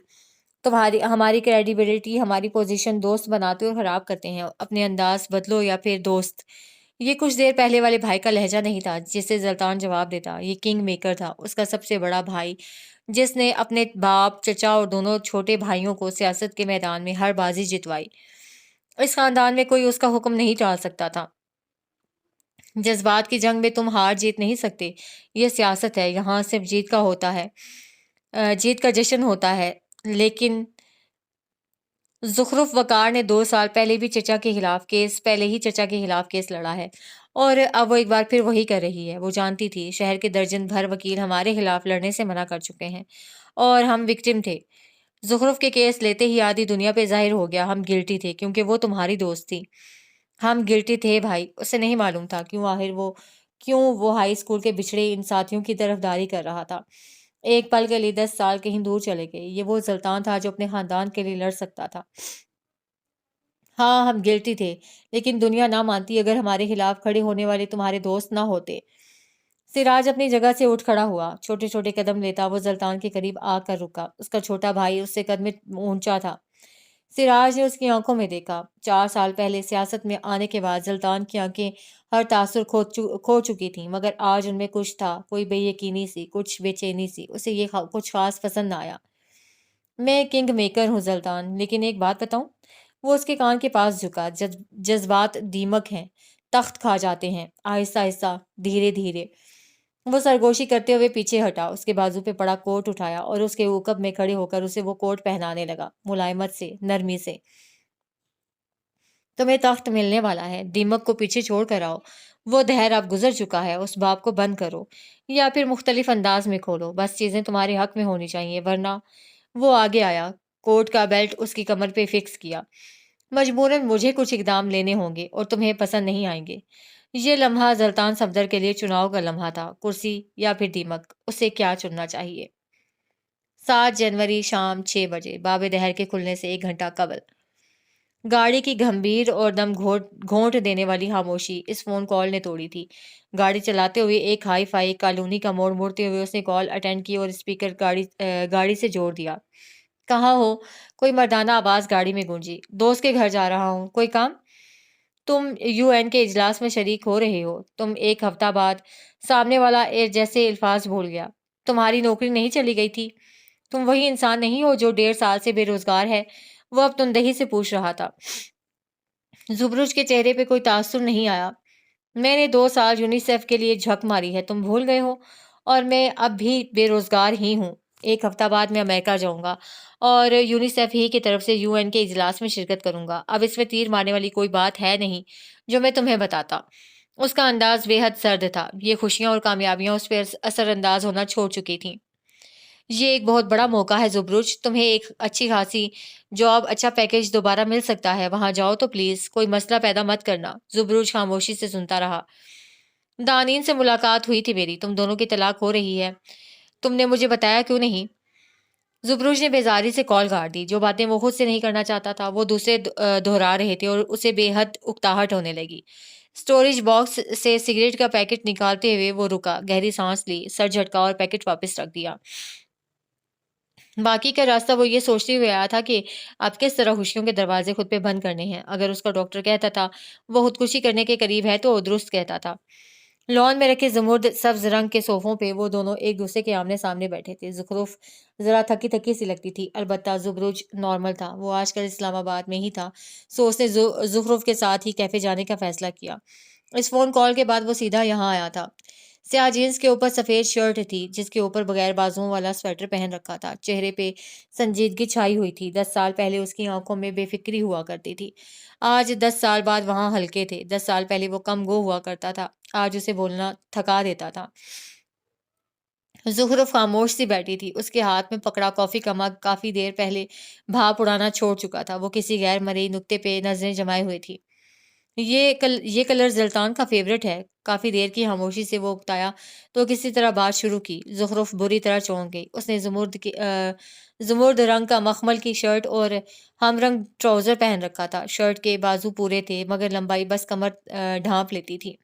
ہماری کریڈیبلٹی، ہماری پوزیشن دوست بناتے اور خراب کرتے ہیں۔ اپنے انداز بدلو یا پھر دوست۔ یہ کچھ دیر پہلے والے بھائی کا لہجہ نہیں تھا جس سے زلطان جواب دیتا، یہ کنگ میکر تھا، اس کا سب سے بڑا بھائی، جس نے اپنے باپ، چچا اور دونوں چھوٹے بھائیوں کو سیاست کے میدان میں ہر بازی جتوائی۔ اس خاندان میں کوئی اس کا حکم نہیں ٹال سکتا تھا۔ جذبات کی جنگ میں تم ہار جیت نہیں سکتے، یہ سیاست ہے، یہاں صرف جیت کا ہوتا ہے، جیت کا جشن ہوتا ہے۔ لیکن زخرف وقار نے 2 سال پہلے ہی چچا کے خلاف کیس لڑا ہے، اور اب وہ ایک بار پھر وہی کر رہی ہے۔ وہ جانتی تھی شہر کے درجن بھر وکیل ہمارے خلاف لڑنے سے منع کر چکے ہیں، اور ہم وکٹم تھے۔ زخرف کے کیس لیتے ہی آدھی دنیا پہ ظاہر ہو گیا ہم گلٹی تھے، کیونکہ وہ تمہاری دوست تھی۔ ہم گلٹی تھے بھائی، اسے نہیں معلوم تھا کیوں وہ ہائی اسکول کے بچھڑے ان ساتھیوں کی طرفداری کر رہا تھا۔ ایک پل کے لیے 10 سال کہیں دور چلے گئے۔ یہ وہ زلطان تھا جو اپنے خاندان کے لیے لڑ سکتا تھا۔ ہاں، ہم گلٹی تھے، لیکن دنیا نہ مانتی اگر ہمارے خلاف کھڑے ہونے والے تمہارے دوست نہ ہوتے۔ سراج اپنی جگہ سے اٹھ کھڑا ہوا، چھوٹے چھوٹے قدم لیتا وہ زلطان کے قریب آ کر رکا۔ اس کا چھوٹا بھائی اس سے قد میں اونچا تھا۔ سراج نے اس کی آنکھوں میں دیکھا۔ 4 سال پہلے سیاست میں آنے کے بعد زلطان کی آنکھیں ہر تاثر کھو چکی تھیں، مگر آج ان میں کچھ تھا، کوئی بے یقینی سی، کچھ بے چینی سی۔ اسے یہ کچھ خاص پسند نہ آیا۔ میں کنگ میکر ہوں زلطان، لیکن ایک بات بتاؤں؟ وہ اس کے کان کے پاس جھکا۔ جذبات دیمک ہیں، تخت کھا جاتے ہیں، آہستہ آہستہ، دھیرے دھیرے۔ وہ سرگوشی کرتے ہوئے پیچھے ہٹا، اس کے بازو پہ پڑا کوٹ اٹھایا اور اس کے عقب میں کھڑے ہو کر اسے وہ کوٹ پہنانے لگا، ملائمت سے، نرمی سے۔ تمہیں تخت ملنے والا ہے، دیمک کو پیچھے چھوڑ کر آؤ۔ وہ دہر اب گزر چکا ہے، اس باب کو بند کرو، یا پھر مختلف انداز میں کھولو۔ بس چیزیں تمہارے حق میں ہونی چاہیے، ورنہ… وہ آگے آیا، کوٹ کا بیلٹ اس کی کمر پہ فکس کیا۔ مجبوراً مجھے کچھ اقدام لینے ہوں گے اور تمہیں پسند نہیں آئیں گے۔ یہ لمحہ زلطان صفدر کے لیے چناؤ کا لمحہ تھا، کرسی یا پھر دیمک، اسے کیا چننا چاہیے؟ 7 جنوری شام 6 بجے، باب دہر کے کھلنے سے 1 گھنٹہ قبل۔ گاڑی کی گھمبیر اور دم گھونٹ دینے والی خاموشی اس فون کال نے توڑی تھی۔ گاڑی چلاتے ہوئے ایک ہائی فائی کالونی کا موڑ موڑتے ہوئے اس نے کال اٹینڈ کی اور اسپیکر گاڑی سے جوڑ دیا۔ کہاں ہو؟ کوئی مردانہ آواز گاڑی میں گونجی۔ دوست کے گھر جا رہا ہوں۔ کوئی کام؟ تم UN کے اجلاس میں شریک ہو رہے ہو۔ تم 1 ہفتہ بعد۔ سامنے والا جیسے الفاظ بھول گیا۔ تمہاری نوکری نہیں چلی گئی تھی؟ تم وہی انسان نہیں ہو جو 1.5 سال سے بے روزگار ہے؟ وہ اب تندہی سے پوچھ رہا تھا۔ زبرج کے چہرے پہ کوئی تاثر نہیں آیا۔ میں نے 2 سال یونیسیف کے لیے جھک ماری ہے، تم بھول گئے ہو؟ اور میں اب بھی بے روزگار ہی ہوں۔ 1 ہفتہ بعد میں امریکہ جاؤں گا اور یونیسیف ہی کی طرف سے UN کے اجلاس میں شرکت کروں گا۔ اب اس میں تیر مارنے والی کوئی بات ہے نہیں جو میں تمہیں بتاتا۔ اس کا انداز بے حد سرد تھا۔ یہ خوشیاں اور کامیابیاں اس پہ اثر انداز ہونا چھوڑ چکی تھیں۔ یہ ایک بہت بڑا موقع ہے زبرج، تمہیں ایک اچھی خاصی جاب، اچھا پیکیج دوبارہ مل سکتا ہے، وہاں جاؤ تو پلیز کوئی مسئلہ پیدا مت کرنا۔ زبرج خاموشی سے سنتا رہا۔ دانین سے ملاقات ہوئی تھی میری، تم دونوں کی طلاق ہو رہی ہے، تم نے مجھے بتایا کیوں نہیں؟ زبروج نے بیزاری سے کال کاٹ دی۔ جو باتیں وہ خود سے نہیں کرنا چاہتا تھا وہ دوسرے دہرا رہے تھے اور اسے بے حد اکتاہٹ ہونے لگی۔ اسٹوریج باکس سے سگریٹ کا پیکٹ نکالتے ہوئے وہ رکا، گہری سانس لی، سر جھٹکا اور پیکٹ واپس رکھ دیا۔ باقی کا راستہ وہ یہ سوچتے ہوئے آیا تھا کہ اب کس طرح خوشیوں کے دروازے خود پہ بند کرنے ہیں۔ اگر اس کا ڈاکٹر کہتا تھا وہ خودکشی کرنے کے قریب ہے تو وہ درست کہتا تھا۔ لان میں رکھے زمرد سبز رنگ کے صوفوں پہ وہ دونوں ایک دوسرے کے آمنے سامنے بیٹھے تھے۔ زخرف ذرا تھکی تھکی سی لگتی تھی، البتہ زبرج نارمل تھا۔ وہ آج کل اسلام آباد میں ہی تھا، سو اس نے زخرف کے ساتھ ہی کیفے جانے کا فیصلہ کیا۔ اس فون کال کے بعد وہ سیدھا یہاں آیا تھا۔ سیاہ جینس کے اوپر سفید شرٹ تھی جس کے اوپر بغیر بازوؤں والا سویٹر پہن رکھا تھا۔ چہرے پہ سنجیدگی چھائی ہوئی تھی۔ 10 سال پہلے اس کی آنکھوں میں بے فکری ہوا کرتی تھی، آج 10 سال بعد وہاں ہلکے تھے۔ 10 سال پہلے وہ کم گو ہوا کرتا تھا، آج اسے بولنا تھکا دیتا تھا۔ زخرف خاموش سی بیٹھی تھی، اس کے ہاتھ میں پکڑا کافی کا مگ کافی دیر پہلے بھاپ اڑانا چھوڑ چکا تھا۔ وہ کسی غیر مرئی نقطے پہ نظریں جمائے ہوئی تھی۔ یہ کلر زلطان کا فیورٹ ہے۔ کافی دیر کی خاموشی سے وہ اکتایا تو کسی طرح بات شروع کی۔ زخرف بری طرح چونک گئی۔ اس نے زمرد رنگ کا مخمل کی شرٹ اور ہم رنگ ٹراؤزر پہن رکھا تھا۔ شرٹ کے بازو پورے تھے مگر لمبائی بس کمر ڈھانپ لیتی تھی۔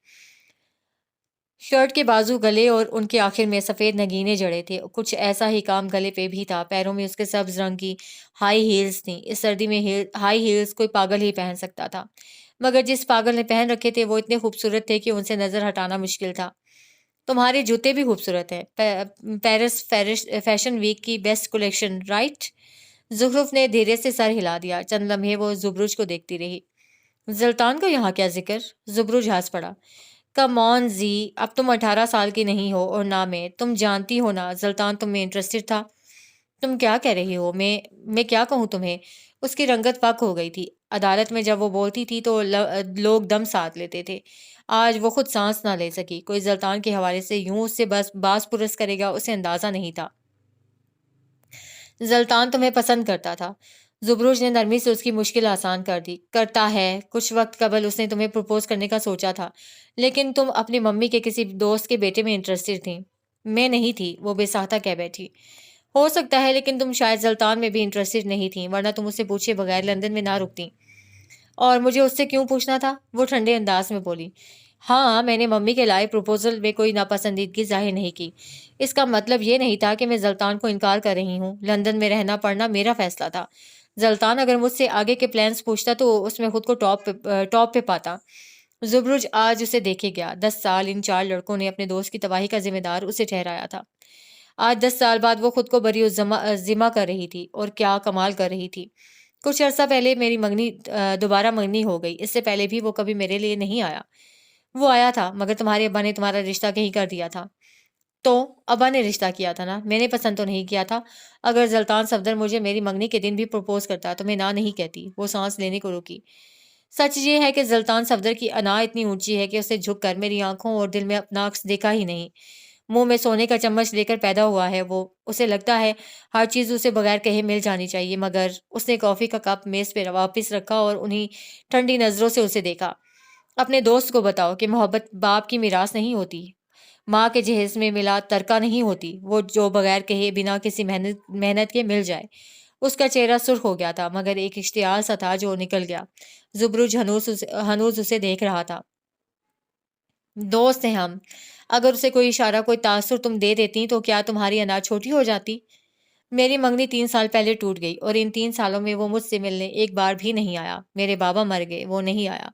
شرٹ کے بازو، گلے اور ان کے آخر میں سفید نگینے جڑے تھے۔ کچھ ایسا ہی کام گلے پہ بھی تھا۔ پیروں میں اس کے سبز رنگ کی ہائی ہیلز تھیں۔ اس سردی میں ہائی ہیلز کوئی پاگل ہی پہن سکتا تھا، مگر جس پاگل نے پہن رکھے تھے وہ اتنے خوبصورت تھے کہ ان سے نظر ہٹانا مشکل تھا۔ تمہارے جوتے بھی خوبصورت ہیں، پیرس فیشن ویک کی بیسٹ کلیکشن، رائٹ؟ زخرف نے دھیرے سے سر ہلا دیا۔ چند لمحے وہ زبرج کو دیکھتی رہی۔ زلطان کو یہاں کیا ذکر؟ زبرج ہنس پڑا۔ کم آن زی، اب تم 18 سال کی نہیں ہو اور نہ میں، تم جانتی ہو نا زلطان تم میں انٹرسٹڈ تھا۔ تم کیا کہہ رہی ہو؟ میں کیا کہوں تمہیں؟ اس کی رنگت پک ہو گئی تھی۔ عدالت میں جب وہ بولتی تھی تو لوگ دم ساتھ لیتے تھے، آج وہ خود سانس نہ لے سکی۔ کوئی زلطان کے حوالے سے یوں اس سے بس باز پرس کرے گا، اسے اندازہ نہیں تھا۔ زلطان تمہیں پسند کرتا تھا۔ زبروج نے نرمی سے اس کی مشکل آسان کر دی۔ کرتا ہے، کچھ وقت قبل اس نے تمہیں پروپوز کرنے کا سوچا تھا، لیکن تم اپنی ممی کے کسی دوست کے بیٹے میں انٹرسٹڈ تھیں۔ میں نہیں تھی، وہ بے ساختہ کہہ بیٹھی۔ ہو سکتا ہے، لیکن تم شاید زلطان میں بھی انٹرسٹڈ نہیں تھیں، ورنہ تم اسے پوچھے بغیر لندن میں نہ رکتی۔ اور مجھے اس سے کیوں پوچھنا تھا؟ وہ ٹھنڈے انداز میں بولی۔ ہاں، میں نے ممی کے لائے پروپوزل میں کوئی ناپسندیدگی ظاہر نہیں کی۔ اس کا مطلب یہ نہیں تھا کہ میں زلطان کو انکار کر رہی ہوں۔ لندن میں رہنا پڑنا میرا فیصلہ تھا۔ زلطان اگر مجھ سے آگے کے پلانز پوچھتا تو اس میں خود کو ٹاپ پہ پاتا۔ زبرج آج اسے دیکھے گیا۔ 10 سال ان 4 لڑکوں نے اپنے دوست کی تباہی کا ذمہ دار اسے ٹھہرایا تھا۔ آج 10 سال بعد وہ خود کو بری ذمہ کر رہی تھی، اور کیا کمال کر رہی تھی۔ کچھ عرصہ پہلے میری منگنی دوبارہ منگنی ہو گئی، اس سے پہلے بھی وہ کبھی میرے لیے نہیں آیا۔ وہ آیا تھا، مگر تمہارے ابا نے تمہارا رشتہ کہیں کر دیا تھا۔ تو ابا نے رشتہ کیا تھا نا، میں نے پسند تو نہیں کیا تھا۔ اگر زلطان صفدر مجھے میری منگنی کے دن بھی پروپوز کرتا تو میں نہ نہیں کہتی۔ وہ سانس لینے کو رکی۔ سچ یہ ہے کہ زلطان صفدر کی انا اتنی اونچی ہے کہ اسے جھک کر میری آنکھوں اور دل میں اپنا عکس دیکھا ہی نہیں۔ منہ میں سونے کا چمچ لے کر پیدا ہوا ہے وہ، اسے لگتا ہے ہر چیز اسے بغیر کہے مل جانی چاہیے۔ مگر اس نے کافی کا کپ میز پہ واپس رکھا اور انہیں ٹھنڈی نظروں سے اسے دیکھا۔ اپنے دوست کو بتاؤ کہ محبت باپ کی میراث نہیں ہوتی، ماں کے جہیز میں ملا ترکہ نہیں ہوتی، وہ جو بغیر کہے بنا کسی محنت کے مل جائے۔ اس کا چہرہ سرخ ہو گیا تھا، مگر ایک اشتعال سا تھا جو نکل گیا۔ زبرج ہنوز اسے دیکھ رہا تھا۔ دوست ہیں ہم، اگر اسے کوئی اشارہ، کوئی تاثر تم دے دیتی تو کیا تمہاری انا چھوٹی ہو جاتی؟ میری منگنی 3 سال پہلے ٹوٹ گئی، اور ان 3 سالوں میں وہ مجھ سے ملنے ایک بار بھی نہیں آیا۔ میرے بابا مر گئے، وہ نہیں آیا۔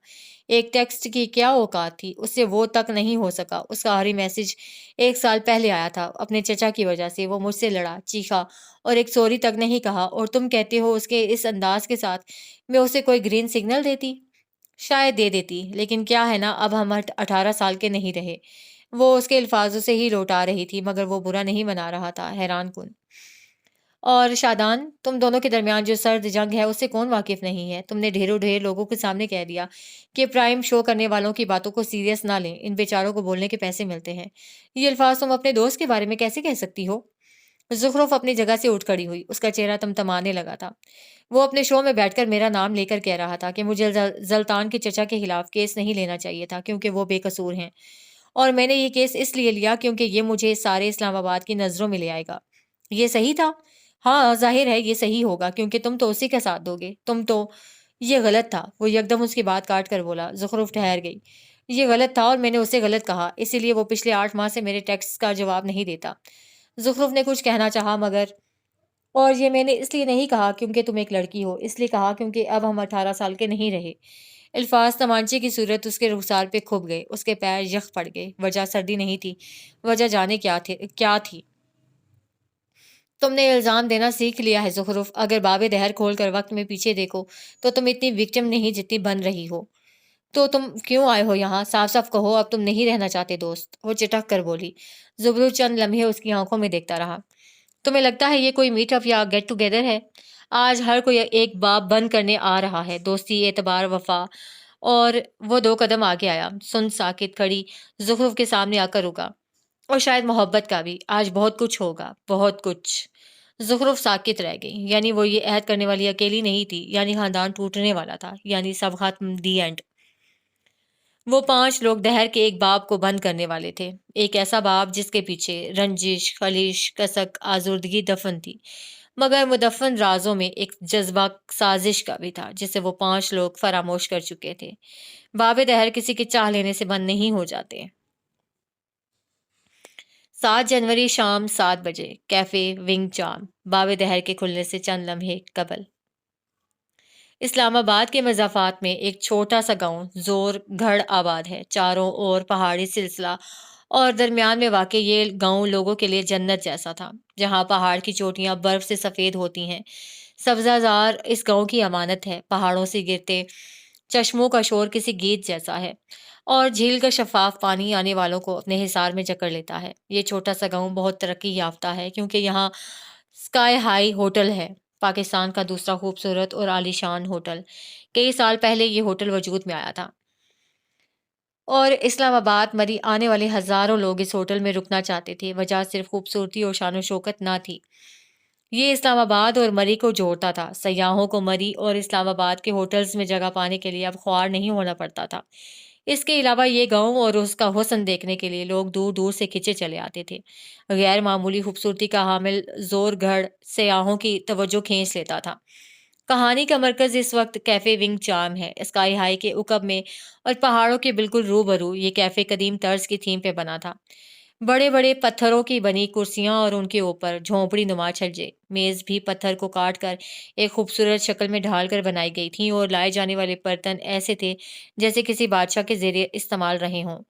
ایک ٹیکسٹ کی کیا اوقات تھی، اس سے وہ تک نہیں ہو سکا۔ اس کا آخری میسج 1 سال پہلے آیا تھا، اپنے چچا کی وجہ سے وہ مجھ سے لڑا، چیخا، اور ایک سوری تک نہیں کہا، اور تم کہتے ہو اس کے اس انداز کے ساتھ میں اسے کوئی گرین سگنل دیتی؟ شاید دے دیتی، لیکن کیا ہے نا، اب ہم 18 سال کے نہیں رہے۔ وہ اس کے الفاظوں سے ہی لوٹا رہی تھی، مگر وہ برا نہیں منا رہا تھا، حیران کن۔ اور شادان، تم دونوں کے درمیان جو سرد جنگ ہے اس سے کون واقف نہیں ہے؟ تم نے ڈھیروں ڈھیر لوگوں کے سامنے کہہ دیا کہ پرائم شو کرنے والوں کی باتوں کو سیریس نہ لیں، ان بیچاروں کو بولنے کے پیسے ملتے ہیں۔ یہ الفاظ تم اپنے دوست کے بارے میں کیسے کہہ سکتی ہو؟ زخرف اپنی جگہ سے اٹھ کھڑی ہوئی، اس کا چہرہ تمتمانے لگا تھا۔ وہ اپنے شو میں بیٹھ کر میرا نام لے کر کہہ رہا تھا کہ مجھے زلطان کے چچا کے خلاف کیس نہیں لینا چاہیے تھا کیونکہ وہ بے قصور ہیں، اور میں نے یہ کیس اس لیے لیا کیونکہ یہ مجھے سارے اسلام آباد کی نظروں میں لے آئے گا۔ یہ صحیح تھا؟ ہاں، ظاہر ہے یہ صحیح ہوگا کیونکہ تم تو اسی کا ساتھ دو گے۔ تم تو… یہ غلط تھا۔ وہ یکدم اس کی بات کاٹ کر بولا۔ زخرف ٹھہر گئی۔ یہ غلط تھا اور میں نے اسے غلط کہا، اسی لیے وہ پچھلے 8 ماہ سے میرے ٹیکسٹ کا جواب نہیں دیتا۔ زخرف نے کچھ کہنا چاہا مگر… اور یہ میں نے اس لیے نہیں کہا کیونکہ تم ایک لڑکی ہو، اس لیے کہا کیونکہ اب ہم 18 سال کے نہیں رہے۔ الفاظ تمانچے کی صورت اس کے رخسار پہ کھپ گئے، اس کے پیر یخ پڑ گئے۔ وجہ سردی نہیں تھی، وجہ جانے کیا تھی؟ تم نے الزام دینا سیکھ لیا ہے زخرف۔ اگر باب دہر کھول کر وقت میں پیچھے دیکھو تو تم اتنی وکٹم نہیں جتنی بن رہی ہو۔ تو تم کیوں آئے ہو یہاں؟ صاف صاف کہو اب تم نہیں رہنا چاہتے دوست۔ وہ چٹک کر بولی۔ زبرو چند لمحے اس کی آنکھوں میں دیکھتا رہا۔ تمہیں لگتا ہے یہ کوئی میٹ اپ یا گیٹ ٹوگیدر ہے؟ آج ہر کوئی ایک باب بند کرنے آ رہا ہے، دوستی، اعتبار، وفا۔ اور وہ 2 قدم آگے آیا، سن ساکت کھڑی زخرف کے سامنے آ کر رکا۔ اور شاید محبت کا بھی۔ آج بہت کچھ ہوگا، بہت کچھ۔ زخرف ساکت رہ گئی۔ یعنی وہ یہ عہد کرنے والی اکیلی نہیں تھی، یعنی خاندان ٹوٹنے والا تھا، یعنی سب ختم، دی اینڈ۔ وہ 5 لوگ دہر کے ایک باب کو بند کرنے والے تھے، ایک ایسا باب جس کے پیچھے رنجش، خلیش، کسک، آزردگی دفن تھی، مگر مدفن رازوں میں ایک جذبہ سازش کا بھی تھا جسے وہ 5 لوگ فراموش کر چکے تھے۔ باب دہر کسی کے چاہ لینے سے بند نہیں ہو جاتے۔ 7 جنوری شام 7 بجے، کیفے ونگ چام، باب دہر کے کھلنے سے چند لمحے قبل۔ اسلام آباد کے مضافات میں ایک چھوٹا سا گاؤں زور گھڑ آباد ہے، چاروں اور پہاڑی سلسلہ، اور درمیان میں واقع یہ گاؤں لوگوں کے لیے جنت جیسا تھا، جہاں پہاڑ کی چوٹیاں برف سے سفید ہوتی ہیں۔ سبزہ زار اس گاؤں کی امانت ہے، پہاڑوں سے گرتے چشموں کا شور کسی گیت جیسا ہے، اور جھیل کا شفاف پانی آنے والوں کو اپنے حصار میں جکڑ لیتا ہے۔ یہ چھوٹا سا گاؤں بہت ترقی یافتہ ہے کیونکہ یہاں اسکائی ہائی ہوٹل ہے، پاکستان کا دوسرا خوبصورت اور عالی شان ہوٹل۔ کئی سال پہلے یہ ہوٹل وجود میں آیا تھا اور اسلام آباد مری آنے والے ہزاروں لوگ اس ہوٹل میں رکنا چاہتے تھے۔ وجہ صرف خوبصورتی اور شان و شوکت نہ تھی، یہ اسلام آباد اور مری کو جوڑتا تھا۔ سیاحوں کو مری اور اسلام آباد کے ہوٹلز میں جگہ پانے کے لیے اب خوار نہیں ہونا پڑتا تھا۔ اس کے علاوہ یہ گاؤں اور اس کا حسن دیکھنے کے لیے لوگ دور دور سے کھنچے چلے آتے تھے۔ غیر معمولی خوبصورتی کا حامل زور گھڑ سیاحوں کی توجہ کھینچ لیتا تھا۔ کہانی کا مرکز اس وقت کیفے ونگ چام ہے، اسکائی ہائی کے عقب میں اور پہاڑوں کے بالکل روبرو۔ یہ کیفے قدیم طرز کی تھیم پہ بنا تھا، بڑے بڑے پتھروں کی بنی کرسیاں اور ان کے اوپر جھونپڑی نما چھجے، میز بھی پتھر کو کاٹ کر ایک خوبصورت شکل میں ڈھال کر بنائی گئی تھیں، اور لائے جانے والے برتن ایسے تھے جیسے کسی بادشاہ کے زیر استعمال رہے ہوں۔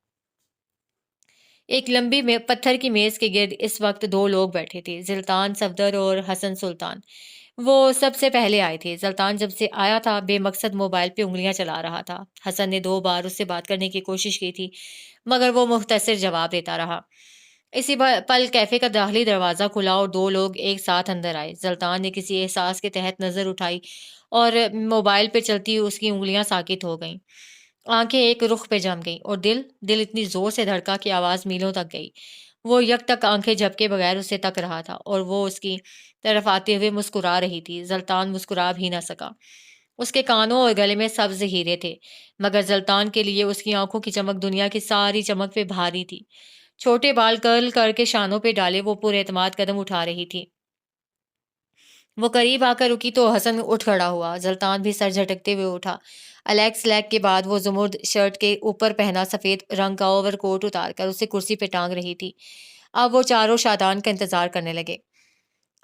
ایک لمبی پتھر کی میز کے گرد اس وقت 2 لوگ بیٹھے تھے، زلطان صفدر اور حسن سلطان۔ وہ سب سے پہلے آئے تھے۔ زلطان جب سے آیا تھا بے مقصد موبائل پہ انگلیاں چلا رہا تھا۔ حسن نے 2 بار اس سے بات کرنے کی کوشش کی تھی مگر وہ مختصر جواب دیتا رہا۔ اسی پل کیفے کا داخلی دروازہ کھلا اور 2 لوگ ایک ساتھ اندر آئے۔ زلطان نے کسی احساس کے تحت نظر اٹھائی اور موبائل پہ چلتی اس کی انگلیاں ساکت ہو گئیں، آنکھیں ایک رخ پہ جم گئیں، اور دل اتنی زور سے دھڑکا کہ آواز میلوں تک گئی۔ وہ یک تک آنکھیں جھپکے بغیر اسے تک رہا تھا اور وہ اس کی طرف آتے ہوئے مسکرا رہی تھی۔ زلطان مسکرا بھی نہ سکا۔ اس کے کانوں اور گلے میں سبز ہیرے تھے، مگر زلطان کے لیے اس کی آنکھوں کی چمک دنیا کی ساری چمک پہ بھاری تھی۔ چھوٹے بال کرل کر کے شانوں پہ ڈالے وہ پر اعتماد قدم اٹھا رہی تھی۔ وہ قریب آ کر رکی تو حسن اٹھ کھڑا ہوا۔ زلطان بھی سر جھٹکتے ہوئے اٹھا۔ الیکس لیگ کے بعد وہ زمرد شرٹ کے اوپر پہنا سفید رنگ کا اوور کوٹ اتار کر اسے کرسی پہ ٹانگ رہی تھی۔ اب وہ چاروں شادان کا انتظار کرنے لگے۔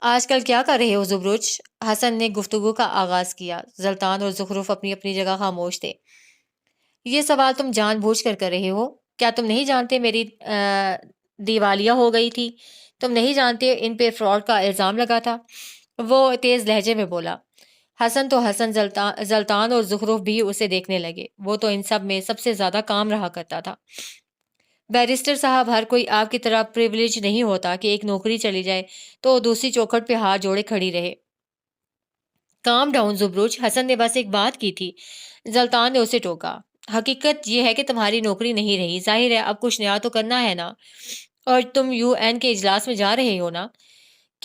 آج کل کیا کر رہے ہو زبرج؟ حسن نے گفتگو کا آغاز کیا۔ زلطان اور زخرف اپنی اپنی جگہ خاموش تھے۔ یہ سوال تم جان بوجھ کر رہے ہو؟ کیا تم نہیں جانتے میری دیوالیہ ہو گئی تھی؟ تم نہیں جانتے ان پہ فراڈ کا الزام لگا تھا؟ وہ تیز لہجے میں بولا۔ حسن زلطان اور زخرف بھی اسے دیکھنے لگے۔ وہ تو ان سب میں سب سے زیادہ کام رہا کرتا تھا۔ بیرسٹر صاحب، ہر کوئی آپ کی طرح پریویلیج نہیں ہوتا کہ ایک نوکری چلی جائے تو دوسری چوکھٹ پہ ہاتھ جوڑے کھڑی رہے۔ کام ڈاؤن زبرج، حسن نے بس ایک بات کی تھی۔ زلطان نے اسے ٹوکا۔ حقیقت یہ ہے کہ تمہاری نوکری نہیں رہی، ظاہر ہے اب کچھ نیا تو کرنا ہے نا، اور تم UN کے اجلاس میں جا رہے ہو نا؟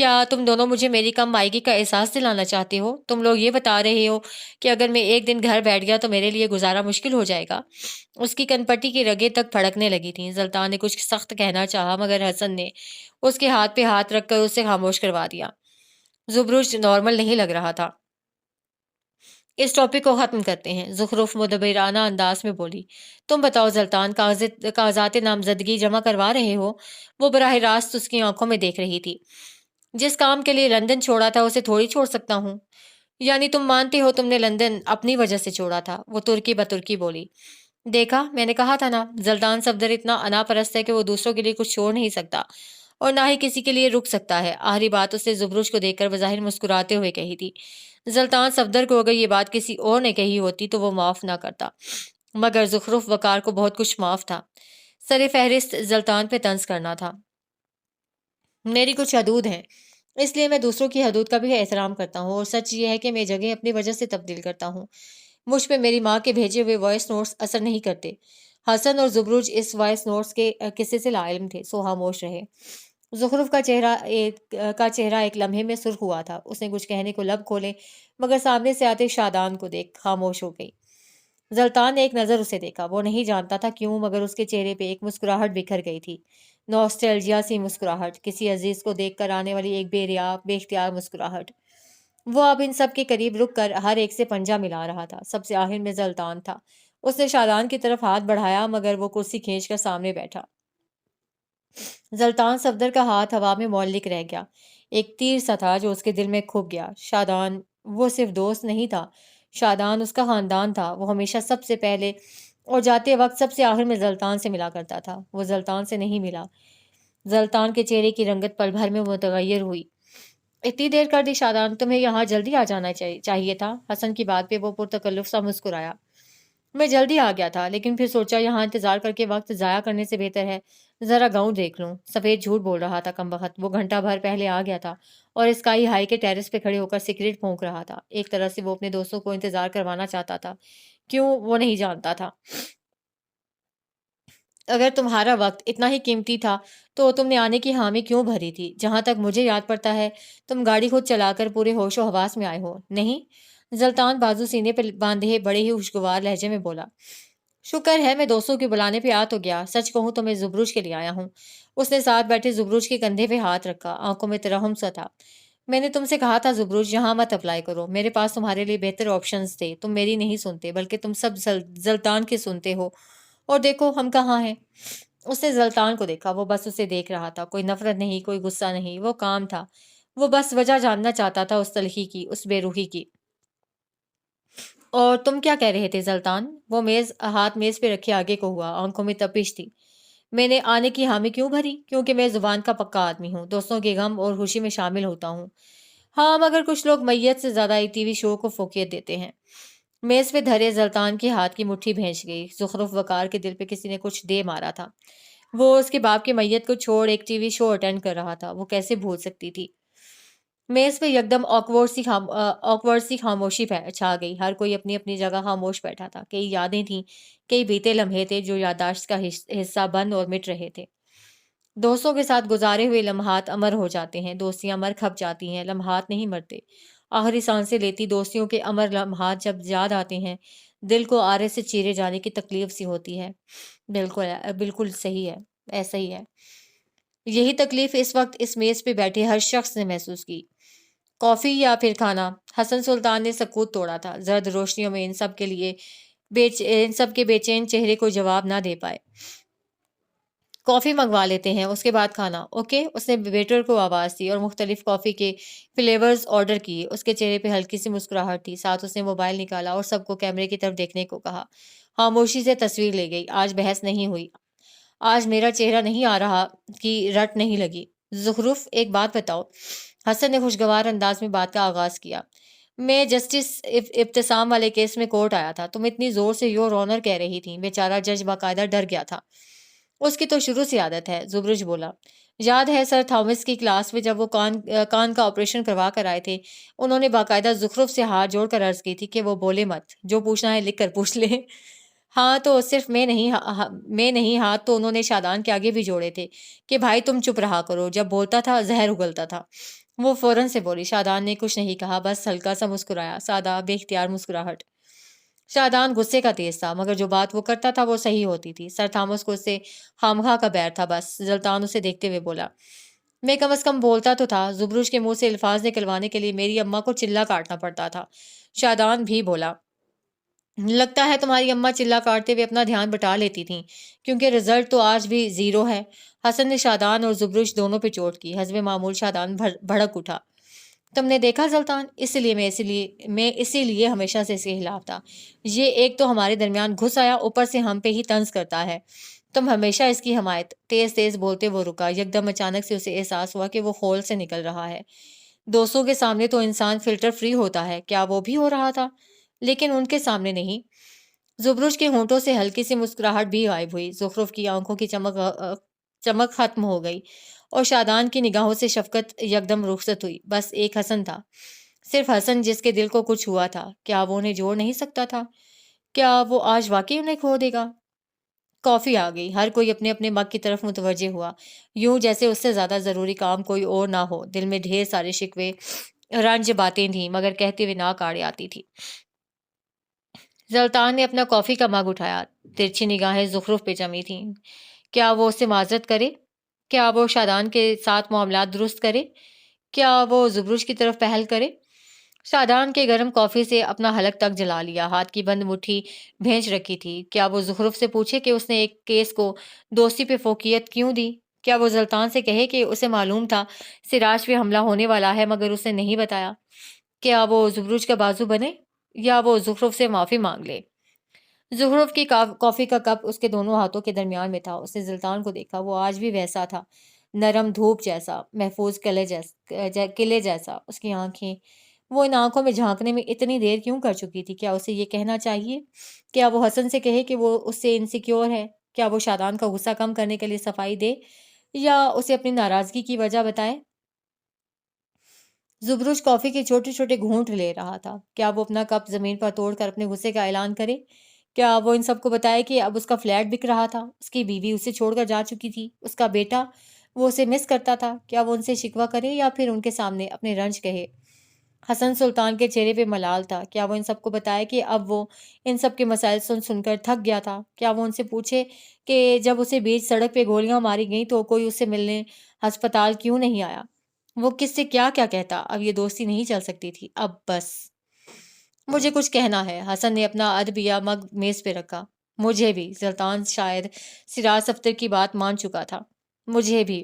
کیا تم دونوں مجھے میری کم مائگی کا احساس دلانا چاہتے ہو؟ تم لوگ یہ بتا رہے ہو کہ اگر میں ایک دن گھر بیٹھ گیا تو میرے لیے گزارا مشکل ہو جائے گا۔ اس کی کنپٹی کی رگیں تک پھڑکنے لگی تھیں۔ زلطان نے کچھ سخت کہنا چاہا مگر حسن نے اس کے ہاتھ پہ ہاتھ رکھ کر اسے خاموش کروا دیا۔ زبروج نارمل نہیں لگ رہا تھا۔ اس ٹاپک کو ختم کرتے ہیں، زخرف مدبرانہ انداز میں بولی۔ تم بتاؤ زلطان، کاغذات نامزدگی جمع کروا رہے ہو؟ وہ براہ راست اس کی آنکھوں میں دیکھ رہی تھی۔ جس کام کے لیے لندن چھوڑا تھا اسے تھوڑی چھوڑ سکتا ہوں۔ یعنی تم مانتے ہو تم نے لندن اپنی وجہ سے چھوڑا تھا؟ وہ ترکی بترکی بولی۔ دیکھا، میں نے کہا تھا نا، زلطان صفدر اتنا انا پرست ہے کہ وہ دوسروں کے لیے کچھ چھوڑ نہیں سکتا اور نہ ہی کسی کے لیے رک سکتا ہے۔ آخری بات اسے زبروج کو دیکھ کر بظاہر مسکراتے ہوئے کہی تھی۔ زلطان صفدر کو اگر یہ بات کسی اور نے کہی ہوتی تو وہ معاف نہ کرتا، مگر زخرف وقار کو بہت کچھ معاف تھا۔ سر فہرست زلطان پہ طنز کرنا تھا۔ میری کچھ حدود ہیں، اس لیے میں دوسروں کی حدود کا بھی احترام کرتا ہوں، اور سچ یہ ہے کہ میں جگہ اپنی وجہ سے تبدیل کرتا ہوں۔ مجھ پہ میری ماں کے بھیجے ہوئے وائس نوٹس اثر نہیں کرتے۔ حسن اور زبروج اس وائس نوٹس کے قصے سے لاعلم تھے، سو خاموش رہے۔ زخرف کا چہرہ ایک لمحے میں سرخ ہوا تھا۔ اس نے کچھ کہنے کو لب کھولے مگر سامنے سے آتے شادان کو دیکھ خاموش ہو گئی۔ زلطان نے ایک نظر اسے دیکھا، وہ نہیں جانتا تھا کیوں مگر اس کے چہرے پہ ایک مسکراہٹ بکھر گئی تھی، نوسٹیلجیا سی مسکراہٹ، کسی عزیز کو دیکھ کر آنے والی ایک بے ریا بے اختیار مسکراہٹ۔ وہ اب ان سب کے قریب رک کر ہر ایک سے پنجہ ملا رہا تھا۔ سب سے آخر میں زلطان تھا۔ اس نے شادان کی طرف ہاتھ بڑھایا مگر وہ کرسی کھینچ کر سامنے بیٹھا۔ زلطان صفدر کا ہاتھ ہوا میں معلق رہ گیا، ایک تیر سا تھا جو اس کے دل میں کھپ گیا۔ شادان وہ صرف دوست نہیں تھا، شادان اس کا خاندان تھا۔ وہ ہمیشہ سب سے پہلے اور جاتے وقت سب سے آخر میں زلطان سے ملا کرتا تھا۔ وہ زلطان سے نہیں ملا۔ زلطان کے چہرے کی رنگت پل بھر میں متغیر ہوئی۔ اتنی دیر کر دی شادان، تمہیں یہاں جلدی آ جانا چاہیے تھا۔ حسن کی بات پہ وہ پرتکلف سا مسکرایا۔ میں جلدی آ گیا تھا لیکن پھر سوچا یہاں انتظار کر کے وقت ضائع کرنے سے بہتر ہے ذرا گاؤں دیکھ لوں۔ سفید جھوٹ بول رہا تھا کمبخت، وہ گھنٹہ بھر پہلے آ گیا تھا اور اسکائی ہائی کے ٹیرس پہ کھڑے ہو کر سگریٹ پھونک رہا تھا۔ ایک طرح سے وہ اپنے دوستوں کو انتظار کروانا چاہتا تھا، کیوں وہ نہیں جانتا تھا۔ اگر تمہارا وقت اتنا ہی قیمتی تھا تو تم نے آنے کی حامی کیوں بھری تھی؟ جہاں تک مجھے یاد پڑتا ہے تم گاڑی خود چلا کر پورے ہوش و حواس میں آئے ہو، نہیں؟ زلطان بازو سینے پہ باندھے بڑے ہی خوشگوار لہجے میں بولا۔ شکر ہے میں دوستوں کے بلانے پہ آ تو گیا، سچ کہوں تو میں زبروج کے لیے آیا ہوں۔ اس نے ساتھ بیٹھے زبروج کے کندھے پہ ہاتھ رکھا، آنکھوں میں ترحم سا تھا۔ میں نے تم سے کہا تھا زبروج یہاں مت اپلائی کرو، میرے پاس تمہارے لیے بہتر آپشنز تھے، تم میری نہیں سنتے بلکہ تم سب زلطان کے سنتے ہو، اور دیکھو ہم کہاں ہیں۔ اس نے زلطان کو دیکھا، وہ بس اسے دیکھ رہا تھا، کوئی نفرت نہیں، کوئی غصہ نہیں، وہ کام تھا۔ وہ بس وجہ جاننا چاہتا تھا اس تلخی کی، اس بے روحی کی۔ اور تم کیا کہہ رہے تھے زلطان؟ وہ ہاتھ میز پہ رکھے آگے کو ہوا، آنکھوں میں تپش تھی۔ میں نے آنے کی حامی کیوں بھری؟ کیونکہ میں زبان کا پکا آدمی ہوں، دوستوں کے غم اور خوشی میں شامل ہوتا ہوں۔ ہاں مگر کچھ لوگ میت سے زیادہ ایک ٹی وی شو کو فوقیت دیتے ہیں۔ میز پہ دھرے زلطان کے ہاتھ کی مٹھی بھینچ گئی۔ زخرف وقار کے دل پہ کسی نے کچھ دے مارا تھا۔ وہ اس کے باپ کی میت کو چھوڑ ایک ٹی وی شو اٹینڈ کر رہا تھا، وہ کیسے بھول سکتی تھی؟ میز پہ یکدم آکورڈ سی خاموشی چھا گئی، ہر کوئی اپنی اپنی جگہ خاموش بیٹھا تھا۔ کئی یادیں تھیں، کئی بیتے لمحے تھے جو یادداشت کا حصہ بن اور مٹ رہے تھے۔ دوستوں کے ساتھ گزارے ہوئے لمحات امر ہو جاتے ہیں، دوستیاں مر کھپ جاتی ہیں، لمحات نہیں مرتے۔ آخری سانسیں لیتی دوستیوں کے امر لمحات جب یاد آتے ہیں، دل کو آرے سے چیرے جانے کی تکلیف سی ہوتی ہے۔ بالکل صحیح ہے، ایسا ہی ہے۔ یہی تکلیف اس وقت اس میز پہ بیٹھے ہر شخص نے محسوس کی۔ کافی یا پھر کھانا؟ حسن سلطان نے سکوت توڑا تھا، زرد روشنیوں میں ان سب کے بے چین چہرے کو جواب نہ دے پائے۔ کافی منگوا لیتے ہیں، اس کے بعد کھانا، اوکے؟ اس نے ویٹر کو آواز دی اور مختلف کافی کے فلیورز آرڈر کیے۔ اس کے چہرے پہ ہلکی سی مسکراہٹ تھی، ساتھ اس نے موبائل نکالا اور سب کو کیمرے کی طرف دیکھنے کو کہا۔ خاموشی سے تصویر لے گئی۔ آج بحث نہیں ہوئی، آج میرا چہرہ نہیں آ رہا کی رٹ نہیں لگی۔ زخرف ایک بات بتاؤ، حسن نے خوشگوار انداز میں بات کا آغاز کیا۔ میں جسٹس ابتسام والے کیس میں کورٹ آیا تھا، تم اتنی زور سے یور آنر کہہ رہی تھی، بیچارہ جج باقاعدہ ڈر گیا تھا۔ اس کی تو شروع سے عادت ہے، زبرج بولا۔ یاد ہے سر تھامس کی کلاس میں جب وہ کان کا آپریشن کروا کر آئے تھے، انہوں نے باقاعدہ زخرف سے ہاتھ جوڑ کر عرض کی تھی کہ وہ بولے مت، جو پوچھنا ہے لکھ کر پوچھ لے۔ ہاں تو صرف میں نہیں، ہاتھ تو انہوں نے شادان کے آگے بھی جوڑے تھے کہ بھائی تم چپ رہا کرو، جب بولتا تھا زہر اگلتا تھا۔ وہ فوراً سے بولی۔ شادان نے کچھ نہیں کہا، بس ہلکا سا مسکرایا، سادہ بے اختیار مسکراہٹ۔ شادان غصے کا تیز تھا، مگر جو بات وہ کرتا تھا وہ صحیح ہوتی تھی۔ سر تھامس کو اس سے خامخواہ کا بیار تھا۔ بس زلطان اسے دیکھتے ہوئے بولا، میں کم از کم بولتا تو تھا، زبروش کے منہ سے الفاظ نکلوانے کے لیے میری اماں کو چلہ کاٹنا پڑتا تھا۔ شادان بھی بولا، لگتا ہے تمہاری اماں چلہ کاٹتے ہوئے اپنا دھیان بٹا لیتی تھیں، کیونکہ رزلٹ تو آج بھی 0 ہے۔ حسن نے شادان اور زبروش دونوں پہ چوٹ کی۔ حسب معمول شادان بھڑک اٹھا، تم نے دیکھا زلطان، میں اسی لیے ہمیشہ سے اس کے خلاف تھا۔ یہ ایک تو ہمارے درمیان گھس آیا، اوپر سے ہم پہ ہی طنز کرتا ہے۔ تم ہمیشہ اس کی حمایت۔ تیز تیز بولتے وہ رکا۔ یکدم اچانک سے اسے احساس ہوا کہ وہ خول سے نکل رہا ہے۔ دوستوں کے سامنے تو انسان فلٹر فری ہوتا ہے، کیا وہ بھی ہو رہا تھا؟ لیکن ان کے سامنے نہیں۔ زبروش کے ہونٹوں سے ہلکی سی مسکراہٹ بھی غائب ہوئی۔ زخرف کی آنکھوں کی چمک ختم ہو گئی اور شادان کی نگاہوں سے شفقت یکدم رخصت ہوئی۔ بس ایک حسن تھا، صرف حسن جس کے دل کو کچھ ہوا تھا۔ کیا وہ انہیں جوڑ نہیں سکتا تھا؟ کیا وہ آج واقعی انہیں کھو دے گا؟ کافی آ گئی۔ ہر کوئی اپنے اپنے مگ کی طرف متوجہ ہوا، یوں جیسے اس سے زیادہ ضروری کام کوئی اور نہ ہو۔ دل میں ڈھیر سارے شکوے، رنج باتیں تھیں، مگر کہتے ہوئے ناک آڑے آتی تھی۔ زلطان نے اپنا کافی کا مگ اٹھایا۔ ترچھی نگاہیں زخرف پہ جمی تھیں۔ کیا وہ اس سے معذرت کرے؟ کیا وہ شادان کے ساتھ معاملات درست کرے؟ کیا وہ زبروش کی طرف پہل کرے؟ شادان کے گرم کافی سے اپنا حلق تک جلا لیا، ہاتھ کی بند مٹھی بھینچ رکھی تھی۔ کیا وہ زخرف سے پوچھے کہ اس نے ایک کیس کو دوستی پہ فوقیت کیوں دی؟ کیا وہ زلطان سے کہے کہ اسے معلوم تھا سراج پہ حملہ ہونے والا ہے مگر اسے نہیں بتایا؟ کیا وہ زبروش کا بازو بنے یا وہ زخرف سے معافی مانگ لے؟ زخرف کی کافی کا کپ اس کے دونوں ہاتھوں کے درمیان میں تھا۔ اس نے زلطان کو دیکھا، وہ آج بھی ویسا تھا، نرم دھوپ جیسا، محفوظ قلعے جیسا۔ اس کی آنکھیں، وہ ان آنکھوں میں جھانکنے میں اتنی دیر کیوں کر چکی تھی؟ کیا اسے یہ کہنا چاہیے؟ کیا وہ حسن سے کہے کہ وہ اس سے انسیکیور ہے؟ کیا وہ شادان کا غصہ کم کرنے کے لیے صفائی دے یا اسے اپنی ناراضگی کی وجہ بتائے؟ زبروش کافی کے چھوٹے چھوٹے گھونٹ لے رہا تھا۔ کیا وہ اپنا کپ زمین پر توڑ کر اپنے غصے کا اعلان کرے؟ کیا وہ ان سب کو بتائے کہ اب اس کا فلیٹ بک رہا تھا، اس کی بیوی اسے چھوڑ کر جا چکی تھی، اس کا بیٹا، وہ اسے مس کرتا تھا؟ کیا وہ ان سے شکوہ کرے یا پھر ان کے سامنے اپنے رنج کہے؟ حسن سلطان کے چہرے پہ ملال تھا۔ کیا وہ ان سب کو بتائے کہ اب وہ ان سب کے مسائل سن سن کر تھک گیا تھا؟ کیا وہ ان سے پوچھے کہ جب اسے بیچ سڑک پہ گولیاں ماری گئیں تو کوئی اس سے ملنے ہسپتال کیوں نہیں آیا؟ وہ کس سے کیا کیا کہتا؟ اب یہ دوستی نہیں چل سکتی تھی۔ اب بس مجھے کچھ کہنا ہے۔ حسن نے اپنا ادبیہ مگ میز پہ رکھا۔ مجھے بھی۔ زلطان شاید سراج دفتر کی بات مان چکا تھا۔ مجھے بھی۔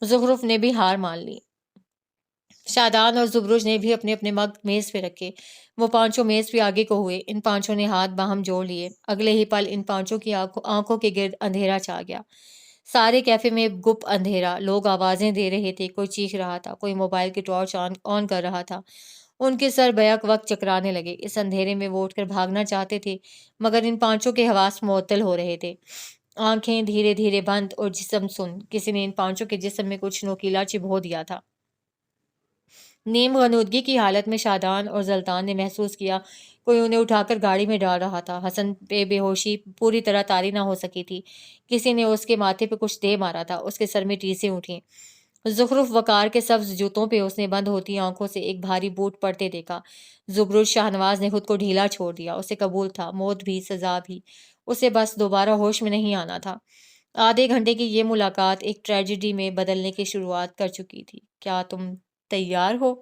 زخرف نے بھی ہار مان لی۔ شادان اور زبروج نے بھی اپنے اپنے مگ میز پہ رکھے۔ وہ پانچوں میز پہ آگے کو ہوئے۔ ان پانچوں نے ہاتھ باہم جوڑ لیے۔ اگلے ہی پل ان پانچوں کی آنکھوں کے گرد اندھیرا چھا گیا۔ سارے کیفے میں گپ اندھیرا۔ لوگ آوازیں دے رہے تھے، کوئی چیخ رہا تھا، کوئی موبائل کی ٹارچ آن کر رہا تھا۔ ان کے سر بیک وقت چکرانے لگے۔ اس اندھیرے میں وہ اٹھ کر بھاگنا چاہتے تھے مگر ان پانچوں کے حواس معطل ہو رہے تھے۔ آنکھیں دھیرے دھیرے بند اور جسم سن۔ کسی نے ان پانچوں کے جسم میں کچھ نوکیلا چبھو دیا تھا۔ نیم غنودگی کی حالت میں شادان اور زلطان نے محسوس کیا کوئی انہیں اٹھا کر گاڑی میں ڈال رہا تھا۔ حسن پہ بے ہوشی پوری طرح طاری نہ ہو سکی تھی۔ کسی نے اس کے ماتھے پہ کچھ دے مارا تھا۔ اس کے سر میں ٹیسیں اٹھیں۔ زخرف وقار کے سبز جوتوں پہ اس نے بند ہوتی آنکھوں سے ایک بھاری بوٹ پڑتے دیکھا۔ زبروج شاہنواز نے خود کو ڈھیلا چھوڑ دیا۔ اسے قبول تھا، موت بھی، سزا بھی۔ اسے بس دوبارہ ہوش میں نہیں آنا تھا۔ آدھے گھنٹے کی یہ ملاقات ایک ٹریجڈی میں بدلنے کی شروعات کر چکی تھی۔ کیا تم تیار ہو؟